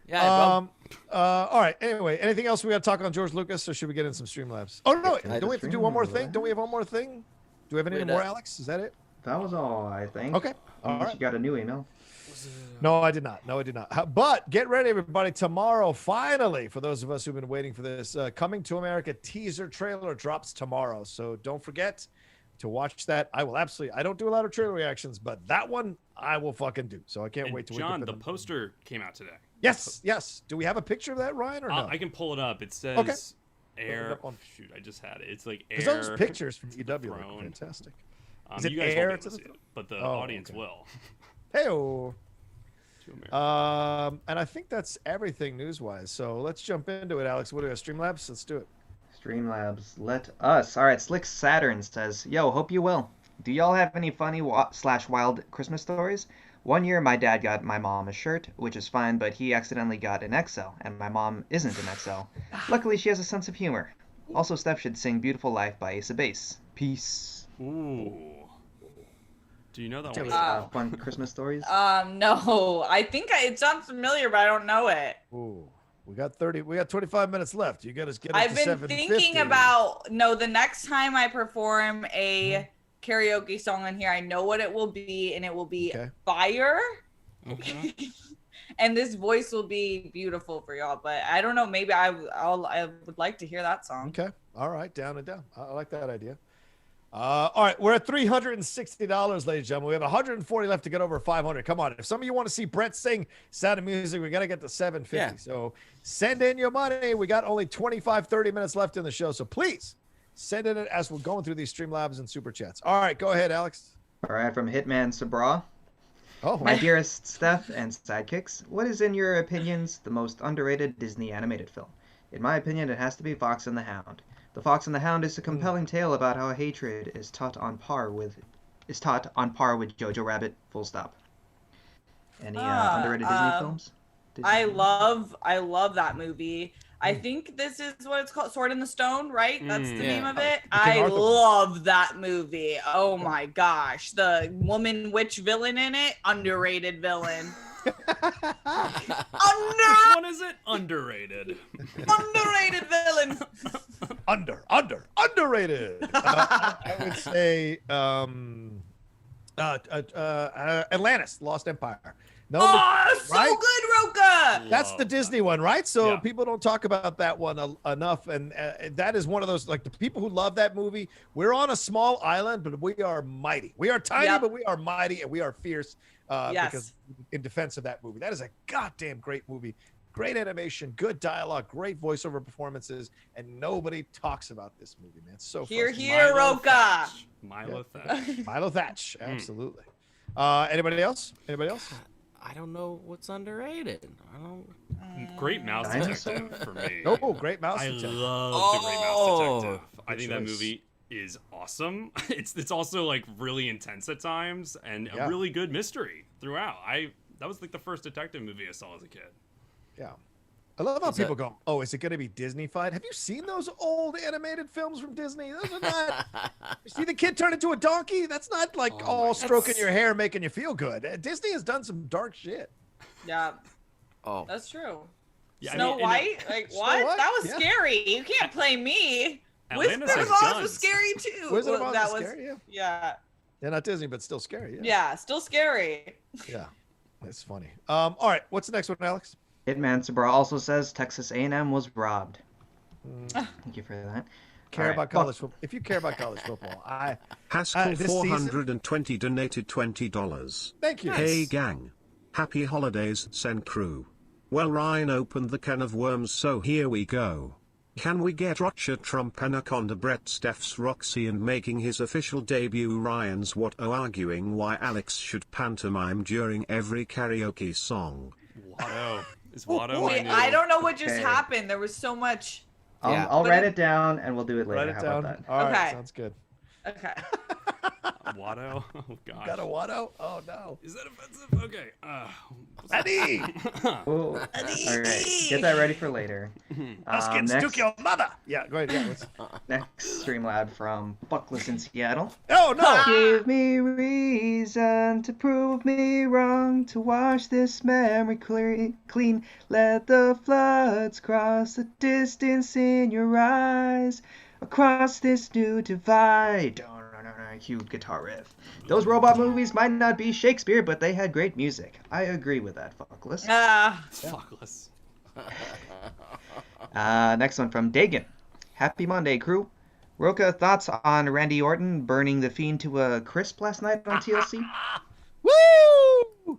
Yeah, all right. Anyway, anything else we got to talk on George Lucas, or should we get in some Streamlabs? Oh no, don't we have to do one more thing? Don't we have one more thing? Do we have any more, Alex? Is that it? That was all, I think. Okay. All right. You got a new email. No, I did not. But get ready, everybody. Tomorrow, finally, for those of us who've been waiting for this, Coming to America teaser trailer drops tomorrow. So don't forget to watch that. I don't do a lot of trailer reactions, but that one I will fucking do. So I can't wait to John, the poster came out today. Yes. Do we have a picture of that, Ryan, or no? I can pull it up. It says air. Shoot, I just had it. It's like air. Because those pictures from EW are fantastic. Is it you guys air won't be able to see it, but the audience will. Hey-o. And I think that's everything news-wise. So let's jump into it, Alex. What do we have? Streamlabs? Let's do it. Streamlabs, let us. All right, Slick Saturn says, "Yo, hope you will. Do y'all have any funny / wild Christmas stories? One year, my dad got my mom a shirt, which is fine, but he accidentally got an XL, and my mom isn't an XL. Luckily, she has a sense of humor. Also, Steph should sing "Beautiful Life" by Ace of Base. Peace." Ooh. Do you know that one? Fun Christmas stories? No. I think it sounds familiar, but I don't know it. Ooh. We got 25 minutes left. You got to get I've been thinking about the next time I perform a karaoke song in here, I know what it will be, and it will be fire. And this voice will be beautiful for y'all, but I don't know, maybe I would like to hear that song. Okay. All right, down. I like that idea. All right, we're at $360, ladies and gentlemen. We have 140 left to get over 500. Come on. If some of you want to see Brett sing Sound of Music, we got to get to 750. Yeah. So send in your money. We got only 30 minutes left in the show. So please send in it as we're going through these Streamlabs and Super Chats. All right, go ahead, Alex. All right, from Hitman Sabraw. Oh, my dearest Steph and sidekicks, what is, in your opinions, the most underrated Disney animated film? In my opinion, it has to be Fox and the Hound. The Fox and the Hound is a compelling tale about how hatred is taught on par with Jojo Rabbit. Full stop. Any underrated Disney films? I love that movie. I think this is what it's called, Sword in the Stone, right? That's the name of it. I love that movie. Oh my gosh, the woman witch villain in it, underrated villain. Which one is it? Underrated. Underrated villain. Underrated. I would say Atlantis, Lost Empire. So good, Rocha. That's the Disney one, right? So people don't talk about that one enough, and that is one of those, like, the people who love that movie. We're on a small island, but we are mighty. We are tiny, but we are mighty, and we are fierce. Because in defense of that movie, that is a goddamn great movie. Great animation, good dialogue, great voiceover performances, and nobody talks about this movie, man. It's so here, Rocha. Milo Thatch. Milo Thatch, absolutely. Anybody else? I don't know what's underrated. Great Mouse Detective for me. Oh, Great Mouse Detective. I love the Great Mouse Detective. I think that movie is awesome. It's also like really intense at times and a really good mystery throughout. That was like the first detective movie I saw as a kid. Yeah. I love how people go, "Oh, is it going to be Disney-fied?" Have you seen those old animated films from Disney? Those are not. You see the kid turn into a donkey? That's not like stroking your hair, making you feel good. Disney has done some dark shit. Yeah. Oh, that's true. Yeah, Snow White? Like, what? White? That was scary. You can't play me. Wizard of Oz was scary too. Wizard of Oz was scary, yeah. Yeah, not Disney, but still scary. Yeah, still scary. Yeah, that's funny. All right, what's the next one, Alex? Hitman Sabraw also says Texas A&M was robbed. Thank you for that. If you care about college football, Haskell 420 donated $20. Thank you. Hey gang, happy holidays, Sen crew. Well, Ryan opened the can of worms, so here we go. Can we get Rocha, Trump, Anaconda, Brett, Steph's Roxy, and making his official debut Ryan's Watto arguing why Alex should pantomime during every karaoke song? Watto. Is Watto Wait, I don't know what just happened. There was so much. I'll write it down and we'll do it later. Write it down. How about that? All right, Okay. sounds good. Okay. Watto? Oh, gosh. Got a Watto? Oh, no. Is that offensive? Okay. Eddie! All right, get that ready for later. Huskins took your mother! Yeah, go ahead. Yeah, Next Streamlab from Buckless in Seattle. Oh, no! Give me reason to prove me wrong, to wash this memory clean. Let the floods cross the distance in your eyes, across this new divide. Cue guitar riff. Those robot movies might not be Shakespeare, but they had great music. I agree with that, Fuckless. Fuckless. Next one from Dagan. Happy Monday, crew. Rocha, thoughts on Randy Orton burning the Fiend to a crisp last night on TLC? Woo!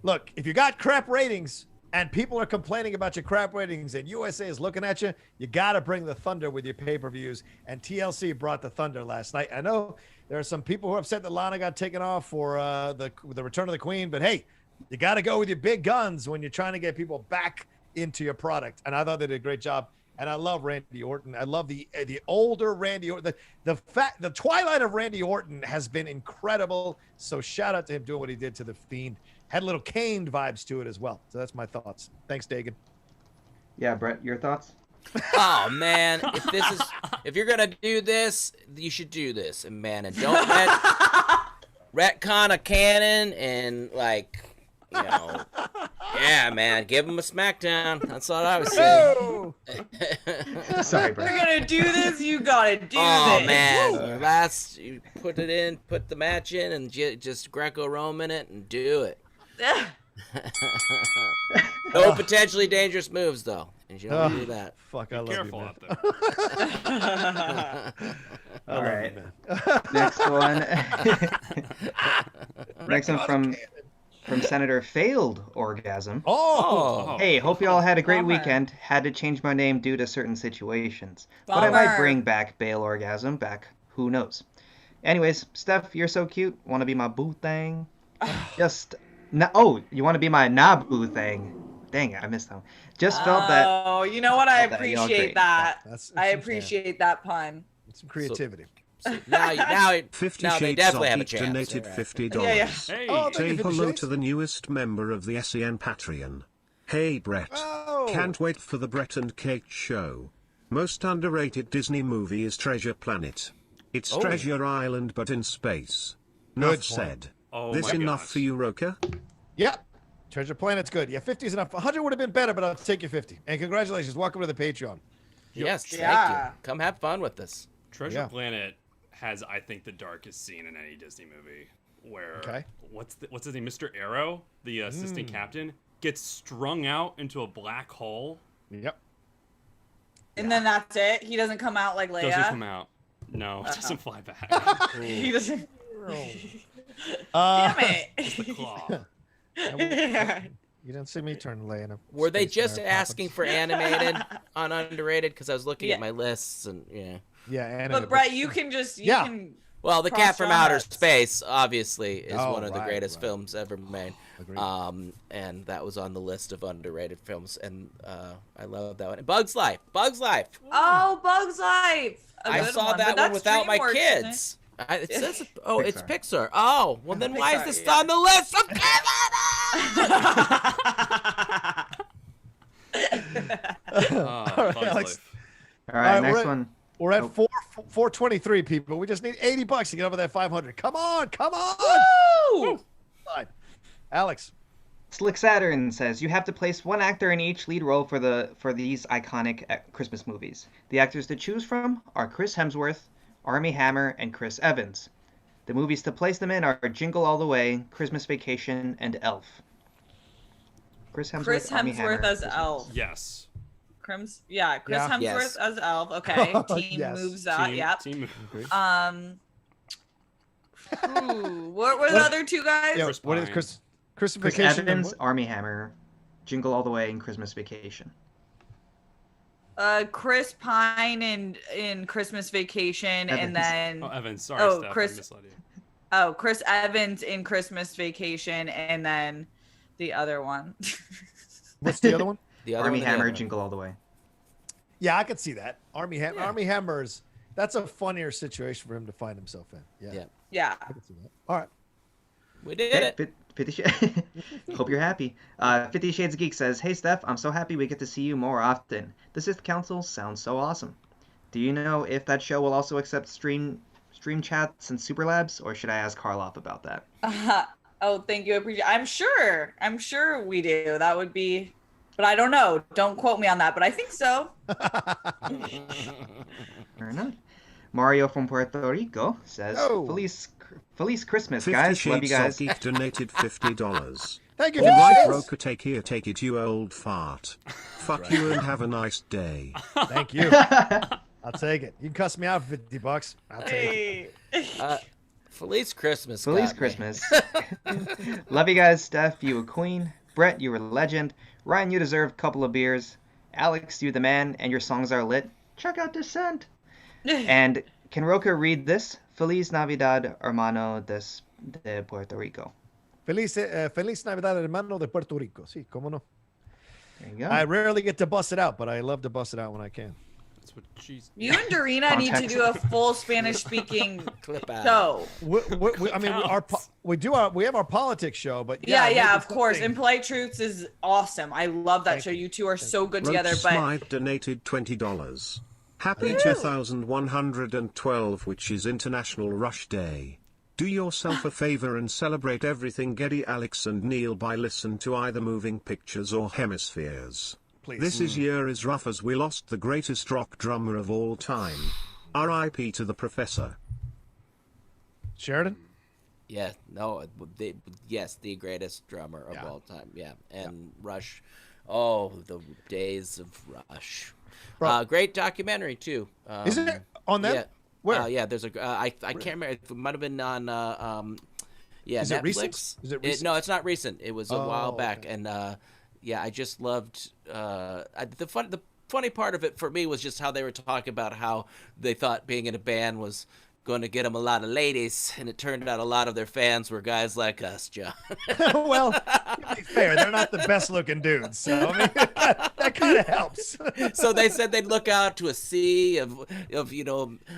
Look, if you got crap ratings and people are complaining about your crap ratings and USA is looking at you, you got to bring the thunder with your pay-per-views. And TLC brought the thunder last night. I know there are some people who are upset that Lana got taken off for the Return of the Queen, but hey, you got to go with your big guns when you're trying to get people back into your product. And I thought they did a great job. And I love Randy Orton. I love the older Randy Orton. The twilight of Randy Orton has been incredible. So shout out to him doing what he did to the Fiend. Had a little Caned vibes to it as well. So that's my thoughts. Thanks, Dagan. Yeah, Brett, your thoughts? Oh man, if you're gonna do this, you should do this, and man, and don't retcon a canon and yeah, man, give him a SmackDown. That's what I was saying. Sorry, If Brett. you're gonna do this, you gotta do this. Oh man, you put it in, put the match in, and just Greco-Roman it and do it. No potentially dangerous moves though, and you don't do that. Fuck, I love Careful you, out there. All right. Next one. Next one from Senator Failed Orgasm. Oh. Hey, hope you all had a great Bummer. weekend. Had to change my name due to certain situations. But I Bummer. might bring back Bail Orgasm back. Who knows? Anyways, Steph, you're so cute. Want to be my boo thing? You want to be my Nabu thing? Dang it, I missed that one. Just felt that. Oh, you know what? I felt that y'all appreciate great. that. That's I appreciate that pun. some creativity. So now 50 they Shades definitely of have a Geek chance. donated Right. $50. Yeah. Hey. Oh, thank Say you, 50 hello Shades. to the newest member of the SEN Patreon. Hey Brett. Oh. Can't wait for the Brett and Kate show. Most underrated Disney movie is Treasure Planet. It's Treasure Island but in space. Enough point. said. Oh This my enough gosh. for you, Rocha? Yep. Treasure Planet's good. Yeah, 50 is enough. 100 would have been better, but I'll take your 50. And congratulations. Welcome to the Patreon. Yes, thank Yeah. you. Come have fun with this. Treasure Planet has, I think, the darkest scene in any Disney movie, where what's his name, Mr. Arrow, the assistant captain, gets strung out into a black hole. Yep. And then that's it. He doesn't come out like Leia. Doesn't come out. No, it doesn't fly back. He doesn't. Damn Damn it. The claw. You didn't see me turn Leia. Were they just asking for animated on underrated? Because I was looking at my lists and Yeah, animated. But Brett, you can just can. Well, The Cat from Outer Space obviously is Oh, one of the right, greatest right. films ever made. Agreed. And that was on the list of underrated films, and I love that one. Bugs Life. Bugs Life. Oh, Bugs Life. A I good saw one, that but one that's without my DreamWorks, isn't it? kids. It says, it's Pixar. Pixar. Oh, well then why is Pixar, this yeah. on the list? I'm Bugs Alex. Life. All right, All right, next one. We're at 423 people. We just need $80 to get over that 500. Come on. Woo! Fine. Alex. Slick Saturn says you have to place one actor in each lead role for these iconic Christmas movies. The actors to choose from are Chris Hemsworth, Armie Hammer, and Chris Evans. The movies to place them in are Jingle All the Way, Christmas Vacation, and Elf. Chris Hemsworth, Armie Hammer, as Christmas. Elf. Yes. Chris Yeah. Hemsworth Yes. as Elf. Okay, team Yes. moves that. Team, Yep. team What were the other two guys? Yeah, Chris what is Pine. Chris Chris Vacation? and Evans, what? Armie Hammer. Jingle All the Way, and Christmas Vacation. Chris Pine in Christmas Vacation, Evans. And then Evans. Sorry, Steph, Chris. I misled you. Oh, Chris Evans in Christmas Vacation, and then the other one. What's the other one? The other Army one, Hammer, Jingle All the Way. Yeah, I could see that. Army Hammer's. That's a funnier situation for him to find himself in. Yeah. I can see that. All right. We did it. Hope you're happy. 50 Shades of Geek says, "Hey Steph, I'm so happy we get to see you more often. The Sith Council sounds so awesome. Do you know if that show will also accept stream chats and super labs, or should I ask Harloff about that?" Oh, thank you. I'm sure we do. That would be, but I don't know. Don't quote me on that, but I think so. Fair enough. Mario from Puerto Rico says, Feliz Christmas, guys. Love you guys. Geek donated $50. Thank you. Right, Rocha, take it, you old fart. Fuck you and have a nice day. Thank you. I'll take it. You can cuss me out for $50. I'll take it. Feliz Christmas. Feliz Christmas. Love you guys, Steph. You a queen. Brett, you were a legend. Ryan, you deserve a couple of beers. Alex, you the man, and your songs are lit. Check out Descent. And can Rocha read this? Feliz Navidad, hermano de Puerto Rico. Feliz Navidad, hermano de Puerto Rico. Sí, cómo no. There you go. I rarely get to bust it out, but I love to bust it out when I can. That's what she's... You and Dorina need to do a full Spanish-speaking show. We have our politics show, but yeah, of course. And Polite Truths is awesome. I love that show. You two are so good together. But Smythe donated $20. Happy 2112, which is International Rush Day. Do yourself a favor and celebrate everything Geddy, Alex, and Neil by listen to either Moving Pictures or Hemispheres. Please. This year is rough as we lost the greatest rock drummer of all time. R.I.P. to the Professor. Sheridan? Yeah, the greatest drummer of all time. Yeah, and Rush. Oh, the days of Rush. Great documentary too. Is it on them? Yeah. Where? Yeah, there's a. I can't remember. It might have been on. Is Netflix. It recent? Is it recent? No, it's not recent. It was a while back, and I just loved. The funny part of it for me was just how they were talking about how they thought being in a band was going to get them a lot of ladies, and it turned out a lot of their fans were guys like us, John. Well, to be fair, they're not the best looking dudes, so I mean, that kind of helps. So they said they'd look out to a sea of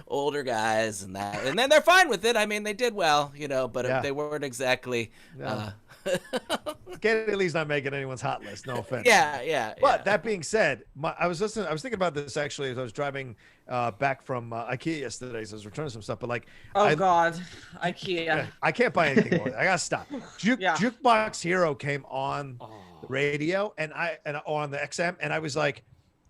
older guys and that, and then they're fine with it. I mean, they did well, but they weren't exactly. At least not making anyone's hot list. No offense. Yeah. But that being said, I was thinking about this actually as I was driving back from IKEA yesterday. So I was returning some stuff, but God, IKEA. I can't buy anything more. I gotta stop. Jukebox Hero came on the radio and on the XM, and I was like,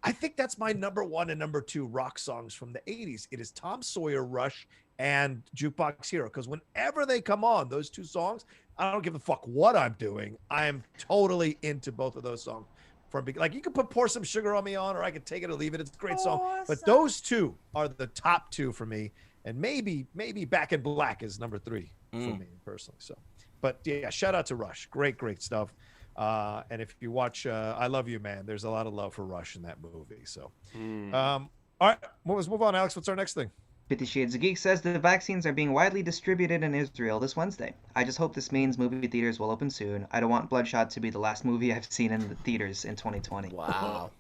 I think that's my number 1 and number 2 rock songs from the 80s. It is Tom Sawyer, Rush, and Jukebox Hero, because whenever they come on, those 2 songs, I don't give a fuck what I'm doing. I am totally into both of those songs. You could Pour Some Sugar on Me on, or I could Take It or Leave It. It's a great song. But those 2 are the top 2 for me. And maybe Back in Black is number 3 for me personally. So, but yeah, shout out to Rush. Great stuff. And if you watch I Love You, Man, there's a lot of love for Rush in that movie. So, all right, let's move on, Alex. What's our next thing? 50 Shades of Geek says the vaccines are being widely distributed in Israel this Wednesday. I just hope this means movie theaters will open soon. I don't want Bloodshot to be the last movie I've seen in the theaters in 2020. Wow.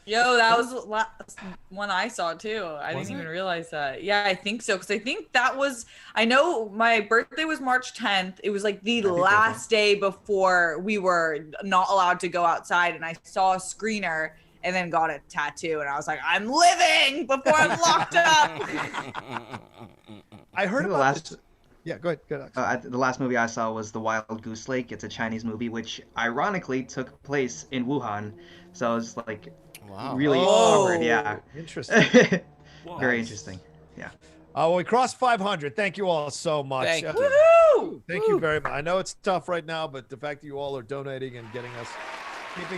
Yo, that was the last one I saw too. I didn't even realize that. Yeah, I think so. Because I think that was, I know my birthday was March 10th. It was like the last day before we were not allowed to go outside. And I saw a screener and then got a tattoo. And I was like, I'm living before I'm locked up. I heard about last. Yeah, go ahead. The last movie I saw was The Wild Goose Lake. It's a Chinese movie, which ironically took place in Wuhan. So it's like really awkward. Yeah. Interesting. Very interesting. Yeah. Well, we crossed 500. Thank you all so much. Thank you. Woo-hoo! Thank you very much. I know it's tough right now, but the fact that you all are donating and keeping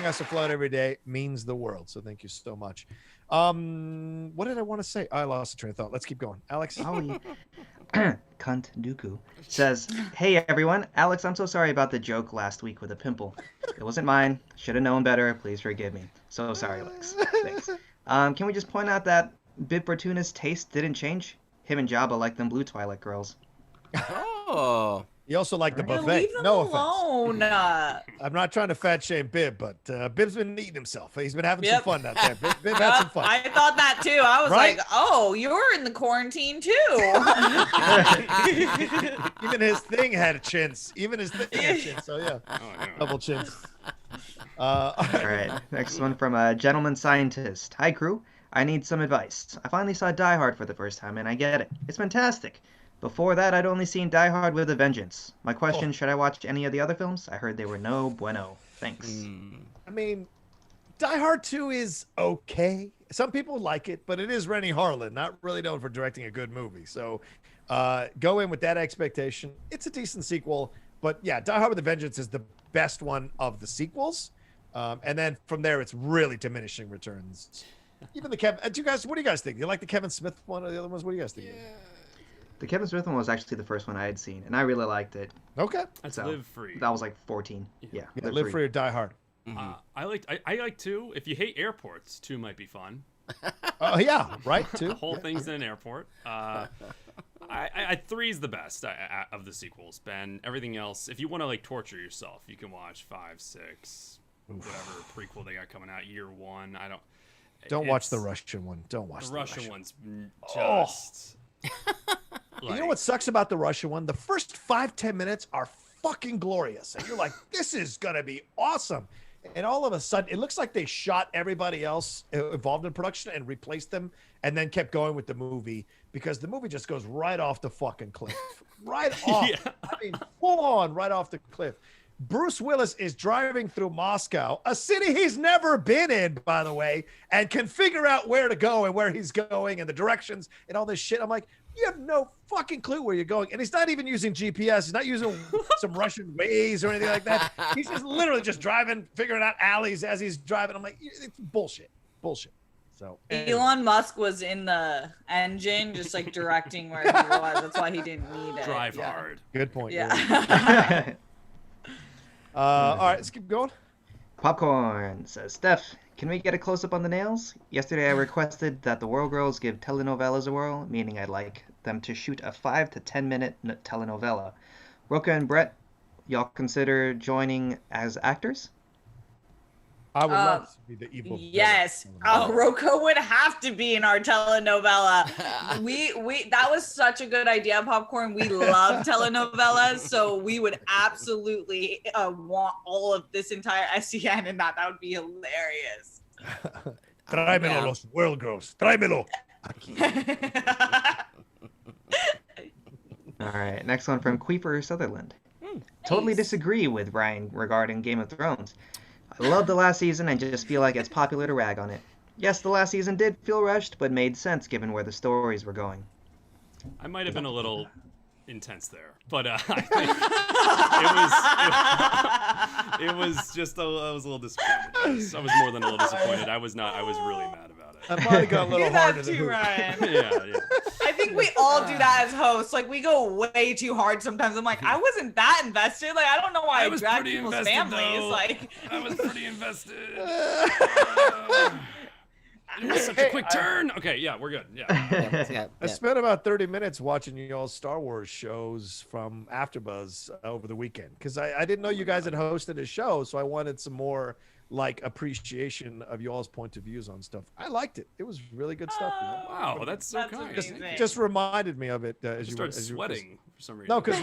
us afloat every day means the world. So thank you so much. What did I want to say? I lost the train of thought. Let's keep going. Alex? Cunt Dooku says, "Hey everyone, Alex, I'm so sorry about the joke last week with a pimple. It wasn't mine. Should have known better. Please forgive me. So sorry, Alex. Thanks. Can we just point out that Bib Fortuna's taste didn't change? Him and Jabba like them blue Twilight girls." Oh. You also like the buffet. Leave him alone. I'm not trying to fat shame Bib, but Bib's been eating himself. He's been having some fun out there. Bib had some fun. I thought that too. I was like, oh, you're in the quarantine too. Even his thing had chins. So yeah, double chins. All right, next one from a gentleman scientist. Hi crew, I need some advice. I finally saw Die Hard for the first time and I get it. It's fantastic. Before that, I'd only seen Die Hard with a Vengeance. My question, should I watch any of the other films? I heard they were no bueno. Thanks. I mean, Die Hard 2 is okay. Some people like it, but it is Rennie Harlan, not really known for directing a good movie. So go in with that expectation. It's a decent sequel. But yeah, Die Hard with a Vengeance is the best one of the sequels. And then from there, it's really diminishing returns. Even the Kevin... what do you guys think? You like the Kevin Smith one or the other ones? What do you guys think? Yeah. The Kevin Smith one was actually the first one I had seen, and I really liked it. Okay. That's Live Free. That was like 14. Yeah. Live Free or Die Hard. Mm-hmm. I like 2. If you hate airports, 2 might be fun. Yeah, right. 2. The whole thing's in an airport. 3 is the best of the sequels. Ben, everything else, if you want to like torture yourself, you can watch 5, 6, whatever prequel they got coming out. Year 1. Don't watch the Russian one. Don't watch the Russian one's just. You know what sucks about the Russian one? The first 5-10 minutes are fucking glorious. And you're like, this is going to be awesome. And all of a sudden, it looks like they shot everybody else involved in production and replaced them and then kept going with the movie because the movie just goes right off the fucking cliff. Right off. Yeah. I mean, full on right off the cliff. Bruce Willis is driving through Moscow, a city he's never been in, by the way, and can figure out where to go and where he's going and the directions and all this shit. I'm like, you have no fucking clue where you're going. And he's not even using GPS. He's not using some Russian Waze or anything like that. He's just literally just driving, figuring out alleys as he's driving. I'm like, it's bullshit. So Elon Musk was in the engine, just like directing where he was. That's why he didn't need it. Drive hard. Good point. Yeah. All right, let's keep going. Popcorn says, Steph, can we get a close-up on the nails? Yesterday I requested that the World Girls give telenovelas a whirl, meaning I'd like them to shoot a 5 to 10 minute telenovela. Rocha and Brett, y'all consider joining as actors? I would love to be the evil. Yes, Rocha would have to be in our telenovela. That was such a good idea, Popcorn. We love telenovelas, so we would absolutely want all of this entire SCN in that. That would be hilarious. Tráemelo, los World Girls. Tráemelo. All right, next one from Queeper Sutherland. Totally disagree with Ryan regarding Game of Thrones. I love the last season and just feel like it's popular to rag on it. Yes, the last season did feel rushed, but made sense given where the stories were going. I might have been a little intense there, but I think it was just I was a little disappointed. I was more than a little disappointed. I was really mad about it. I probably got a little harder than Ryan. Yeah. I think we all do that as hosts. Like, we go way too hard sometimes. I'm like, I wasn't that invested. Like, I don't know why I drag people's families. Though. Like, I was pretty invested. It was such a quick turn. Okay, yeah, we're good. Yeah. I spent about 30 minutes watching y'all's Star Wars shows from AfterBuzz over the weekend because I didn't know you guys had hosted a show, so I wanted some more appreciation of y'all's point of views on stuff. I liked it. It was really good stuff. Wow, that's so kind. Just reminded me of it as you started sweating for some reason. No, because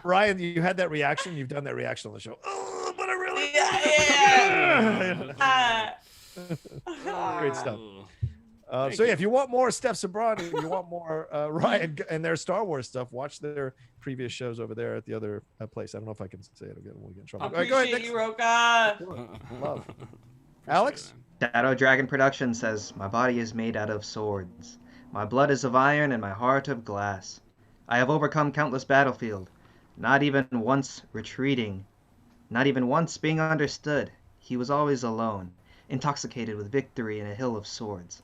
Ryan, you had that reaction. You've done that reaction on the show. Oh, but I really great stuff. So yeah, if you want more Steph Sabraw, if you want more Ryan and their Star Wars stuff, watch their previous shows over there at the other place. I don't know if I can say it again. We'll get in trouble. Appreciate go ahead, you, Rocha. Love. Alex? Shadow Dragon Production says, my body is made out of swords. My blood is of iron and my heart of glass. I have overcome countless battlefield, not even once retreating, not even once being understood. He was always alone, intoxicated with victory in a hill of swords.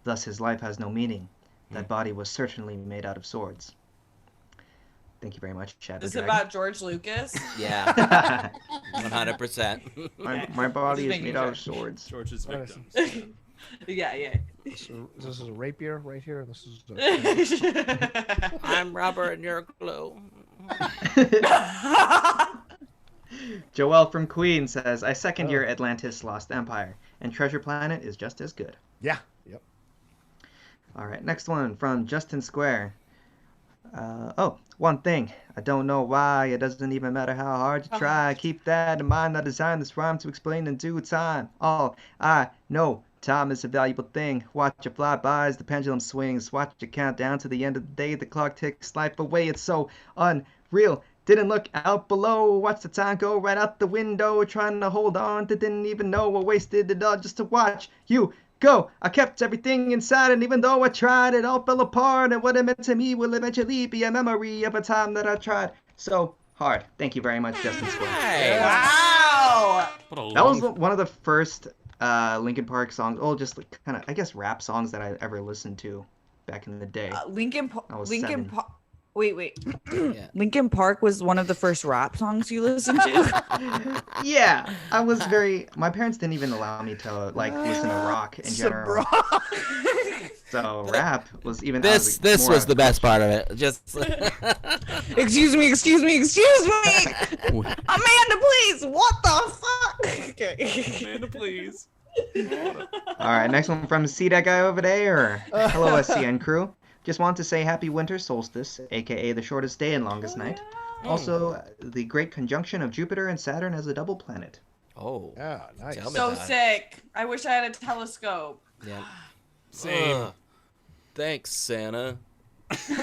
Thus his life has no meaning. That body was certainly made out of swords. Thank you very much, Chad. Is it about George Lucas? Yeah. 100%. My body is made out of swords. George's victims. Yeah. This is a rapier right here. This is. I'm rubber and you're glue. Joel from Queen says, I second your Atlantis Lost Empire, and Treasure Planet is just as good. Yeah. Yep. All right, next one from Justin Square. One thing. I don't know why. It doesn't even matter how hard you try. Keep that in mind. I designed this rhyme to explain in due time. All I know, time is a valuable thing. Watch it fly by as the pendulum swings. Watch it count down to the end of the day. The clock ticks life away. It's so unreal. Didn't look out below. Watch the time go right out the window. Trying to hold on. Didn't even know I wasted it all just to watch you go. I kept everything inside, and even though I tried, it all fell apart. And what it meant to me will eventually be a memory of a time that I tried so hard. Thank you very much, Justin Square. Hey. Wow. That was one of the first Linkin Park songs. Oh, just like kind of, I guess, rap songs that I ever listened to back in the day. Linkin Park. Wait. Yeah. Linkin Park was one of the first rap songs you listened to? Yeah, I was my parents didn't even allow me to listen to rock in general. So rap was even this was the best part of it. Just Excuse me. Amanda, please. What the fuck? Okay. Amanda, please. All right, next one from See That Guy Over There. Hello, SCN crew. Just want to say happy winter solstice, aka the shortest day and longest night. Also, the great conjunction of Jupiter and Saturn as a double planet. Oh. Yeah, nice. So sick. I wish I had a telescope. Yeah. Same. Thanks, Santa. All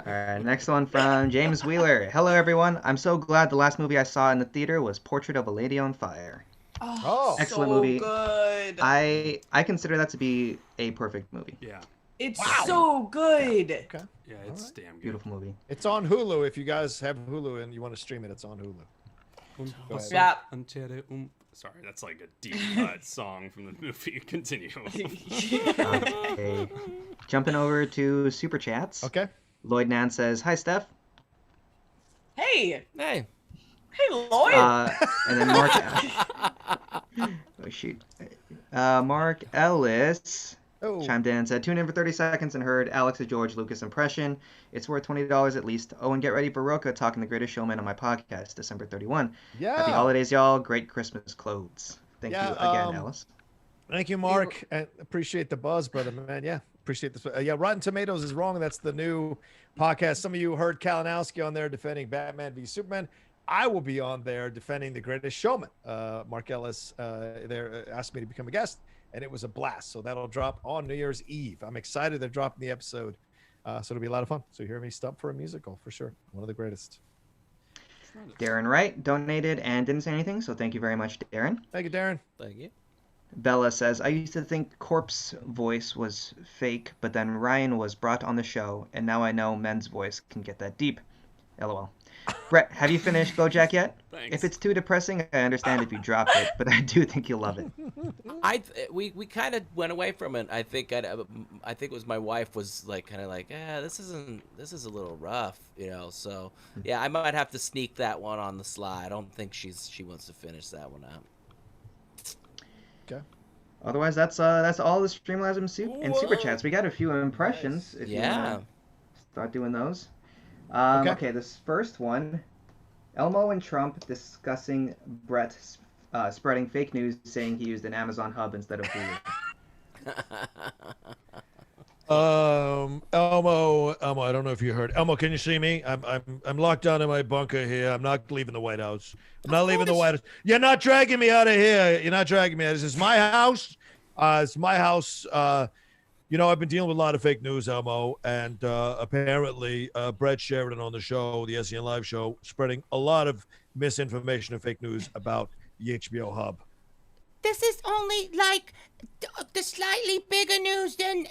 right, next one from James Wheeler. Hello, everyone. I'm so glad the last movie I saw in the theater was Portrait of a Lady on Fire. Oh, excellent so movie. Good. I consider that to be a perfect movie. Yeah. It's so good. Yeah. Okay. Yeah, it's damn good. Beautiful movie. It's on Hulu. If you guys have Hulu and you want to stream it, it's on Hulu. Yeah. Sorry, that's like a deep cut song from the movie. Continue. Okay. Jumping over to Super Chats. Okay. Lloyd Nan says, hi, Steph. Hey. Hey. Hey, Lloyd. And then Mark... oh, shoot. Mark Ellis chimed in and said, tune in for 30 seconds and heard Alex's George Lucas impression. It's worth $20 at least. Oh, and get ready for Rocha talking The Greatest Showman on my podcast, December 31. Yeah. Happy holidays, y'all. Great Christmas clothes. Thank you again, Alice. Thank you, Mark. I appreciate the buzz, brother, man. Yeah, appreciate this. Yeah, Rotten Tomatoes is wrong. That's the new podcast. Some of you heard Kalinowski on there defending Batman v Superman. I will be on there defending The Greatest Showman. Mark Ellis there asked me to become a guest, and it was a blast. So that'll drop on New Year's Eve. I'm excited they're dropping the episode. So it'll be a lot of fun. So you hear me stump for a musical for sure. One of the greatest. Darren Wright donated and didn't say anything, so thank you very much, Darren. Thank you, Darren. Thank you. Bella says, I used to think Corp's voice was fake, but then Ryan was brought on the show, and now I know men's voice can get that deep. LOL. Brett, have you finished BoJack yet? Thanks. If it's too depressing, I understand if you drop it, but I do think you'll love it. We kind of went away from it. I think it was my wife was like kind of like, this is a little rough, you know. So yeah, I might have to sneak that one on the sly. I don't think she wants to finish that one out. Okay. Otherwise, that's all the Streamlasm and Super Chats. We got a few impressions. If you want to start doing those. Okay, this first one, Elmo and Trump discussing Brett spreading fake news, saying he used an Amazon hub instead of Hulu. Elmo, I don't know if you heard. Elmo, can you see me? I'm locked down in my bunker here. I'm not leaving the White House. I'm not leaving the White House. You're not dragging me out of here. You're not dragging me out. This is my house. It's my house. You know, I've been dealing with a lot of fake news, Elmo, and apparently Brett Sheridan on the show, the SCN Live show, spreading a lot of misinformation and fake news about the HBO hub. This is only like the slightly bigger news than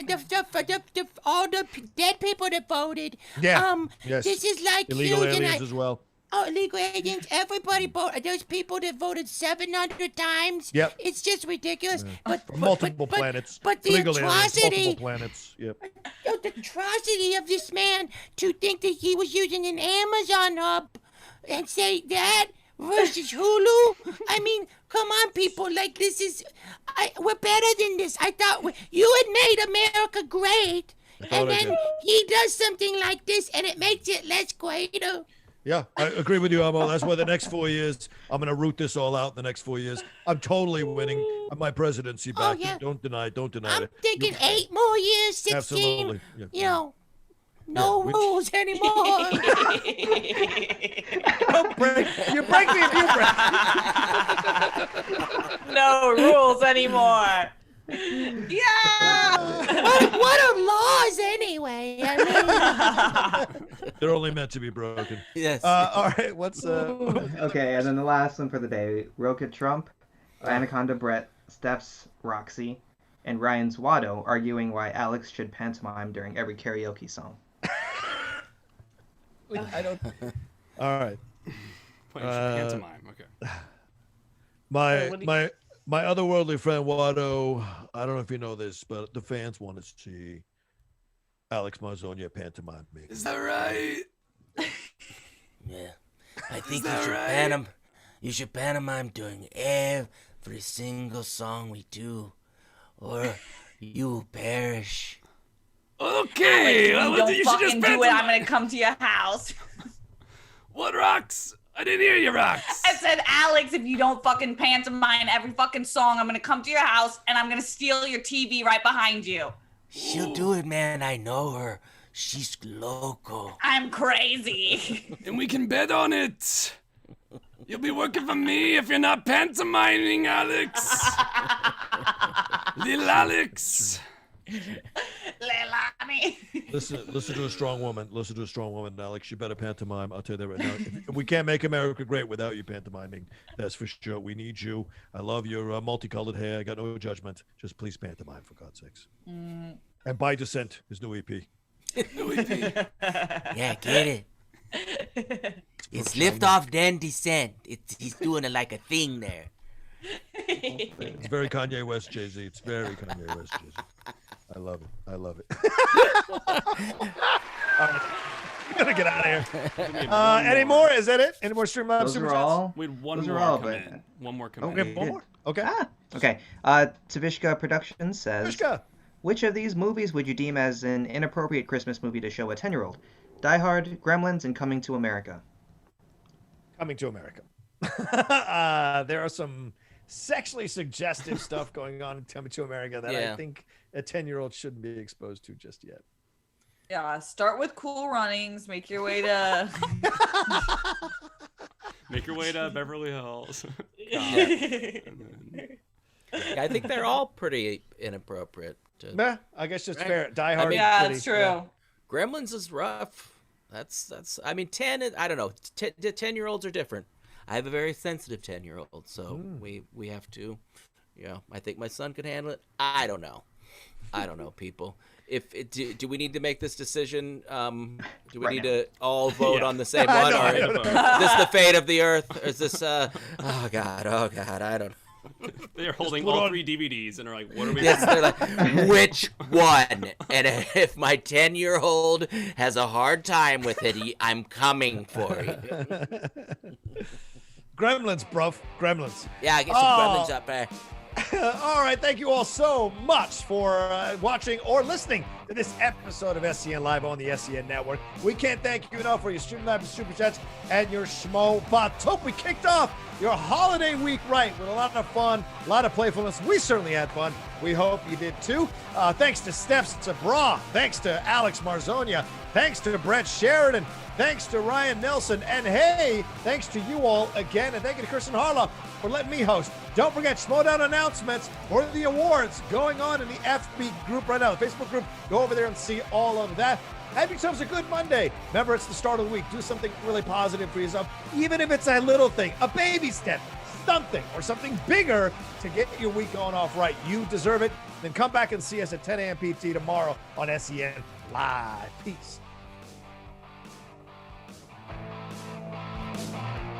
all the dead people that voted. Yeah. Yes. This is like illegal huge, aliens as well. illegal aliens. Everybody voted. There's people that voted 700 times. Yep. It's just ridiculous. But multiple planets. But the Legal aliens, atrocity. multiple planets. Yep. The atrocity of this man to think that he was using an Amazon hub and say that versus Hulu. I mean, come on, people. Like, this is... we're better than this. I thought you had made America great. And then he does something like this, and it makes it less greater. Yeah, I agree with you, Amo. That's why the next 4 years, I'm going to root this all out in the next 4 years. I'm totally winning my presidency back. Yeah. Don't deny it. I'm thinking 8 more years, 16. Absolutely. Yeah. You know, no rules anymore. You break me if you break. No rules anymore. Yeah. What are laws anyway? I mean, they're only meant to be broken. Yes. All right. What's Okay, and then the last one for the day: Rocha Trump, Anaconda Brett, Steph's Roxy, and Ryan's Watto arguing why Alex should pantomime during every karaoke song. I don't. All right. Pantomime. Okay. My otherworldly friend Watto, I don't know if you know this, but the fans want to see Alex Marzoña pantomime me. Is that right? Yeah. I think you should pantomime during every single song we do, or you will perish. Okay. Alex, you don't fucking do it. I'm going to come to your house. What rocks? I didn't hear you, Rox. I said, Alex, if you don't fucking pantomime every fucking song, I'm going to come to your house and I'm going to steal your TV right behind you. She'll do it, man. I know her. She's loco. I'm crazy. And we can bet on it. You'll be working for me if you're not pantomiming, Alex. Lil Alex. Leilani. Listen to a strong woman. Listen to a strong woman, Alex. You better pantomime. I'll tell you that right now. We can't make America great without you pantomiming. That's for sure. We need you. I love your multicolored hair. I got no judgment. Just please pantomime, for God's sakes. And By Descent, his new EP. New EP. Yeah, get it. It's lift off, then descent. He's doing it like a thing there. It's very Kanye West, Jay-Z. It's very Kanye West, Jay-Z. I love it. I love it. All right. I'm going to get out of here. Any more? Is that it? Any more Streamlabs Those Super are Chats? all. We had one Those more are all, come in. One more come in. Okay, one more? Okay. Okay. Tavishka Productions says, which of these movies would you deem as an inappropriate Christmas movie to show a 10-year-old? Die Hard, Gremlins, and Coming to America. Coming to America. There are some sexually suggestive stuff going on in Coming to America that I think a 10-year-old shouldn't be exposed to just yet. Yeah, start with Cool Runnings, make your way to Beverly Hills. I think they're all pretty inappropriate. I guess it's fair. Die Hard. That's true. Yeah. Gremlins is rough. That's. I mean, 10. I don't know. 10-year-olds are different. I have a very sensitive 10-year-old, so we have to. I think my son could handle it. I don't know, people. Do we need to make this decision? Do we need to all vote on the same one, or is this the fate of the Earth? Or is this? Oh God, I don't know. They're holding all 3 DVDs and are like, what are we? Yes, they're like, which one? And if my 10-year-old has a hard time with it, I'm coming for you. Gremlins, bruv. Gremlins. Yeah, get some Gremlins up there. All right, thank you all so much for watching or listening to this episode of SCN Live on the SCN Network. We can't thank you enough for your Streamlabs Super Chats and your Schmo bots. Hope we kicked off your holiday week right with a lot of fun, a lot of playfulness. We certainly had fun. We hope you did too. Thanks to Steph Sabraw. Thanks to Alex Marzoña. Thanks to Brett Sheridan. Thanks to Ryan Nilsen. And hey, thanks to you all again. And thank you to Kristian Harloff for letting me host. Don't forget, SCHMOEDOWN announcements for the awards going on in the FB group right now, the Facebook group. Go over there and see all of that. Have yourselves a good Monday. Remember, it's the start of the week. Do something really positive for yourself, even if it's a little thing, a baby step, something, or something bigger to get your week going off right. You deserve it. Then come back and see us at 10 a.m. PT tomorrow on SCN Live. Peace.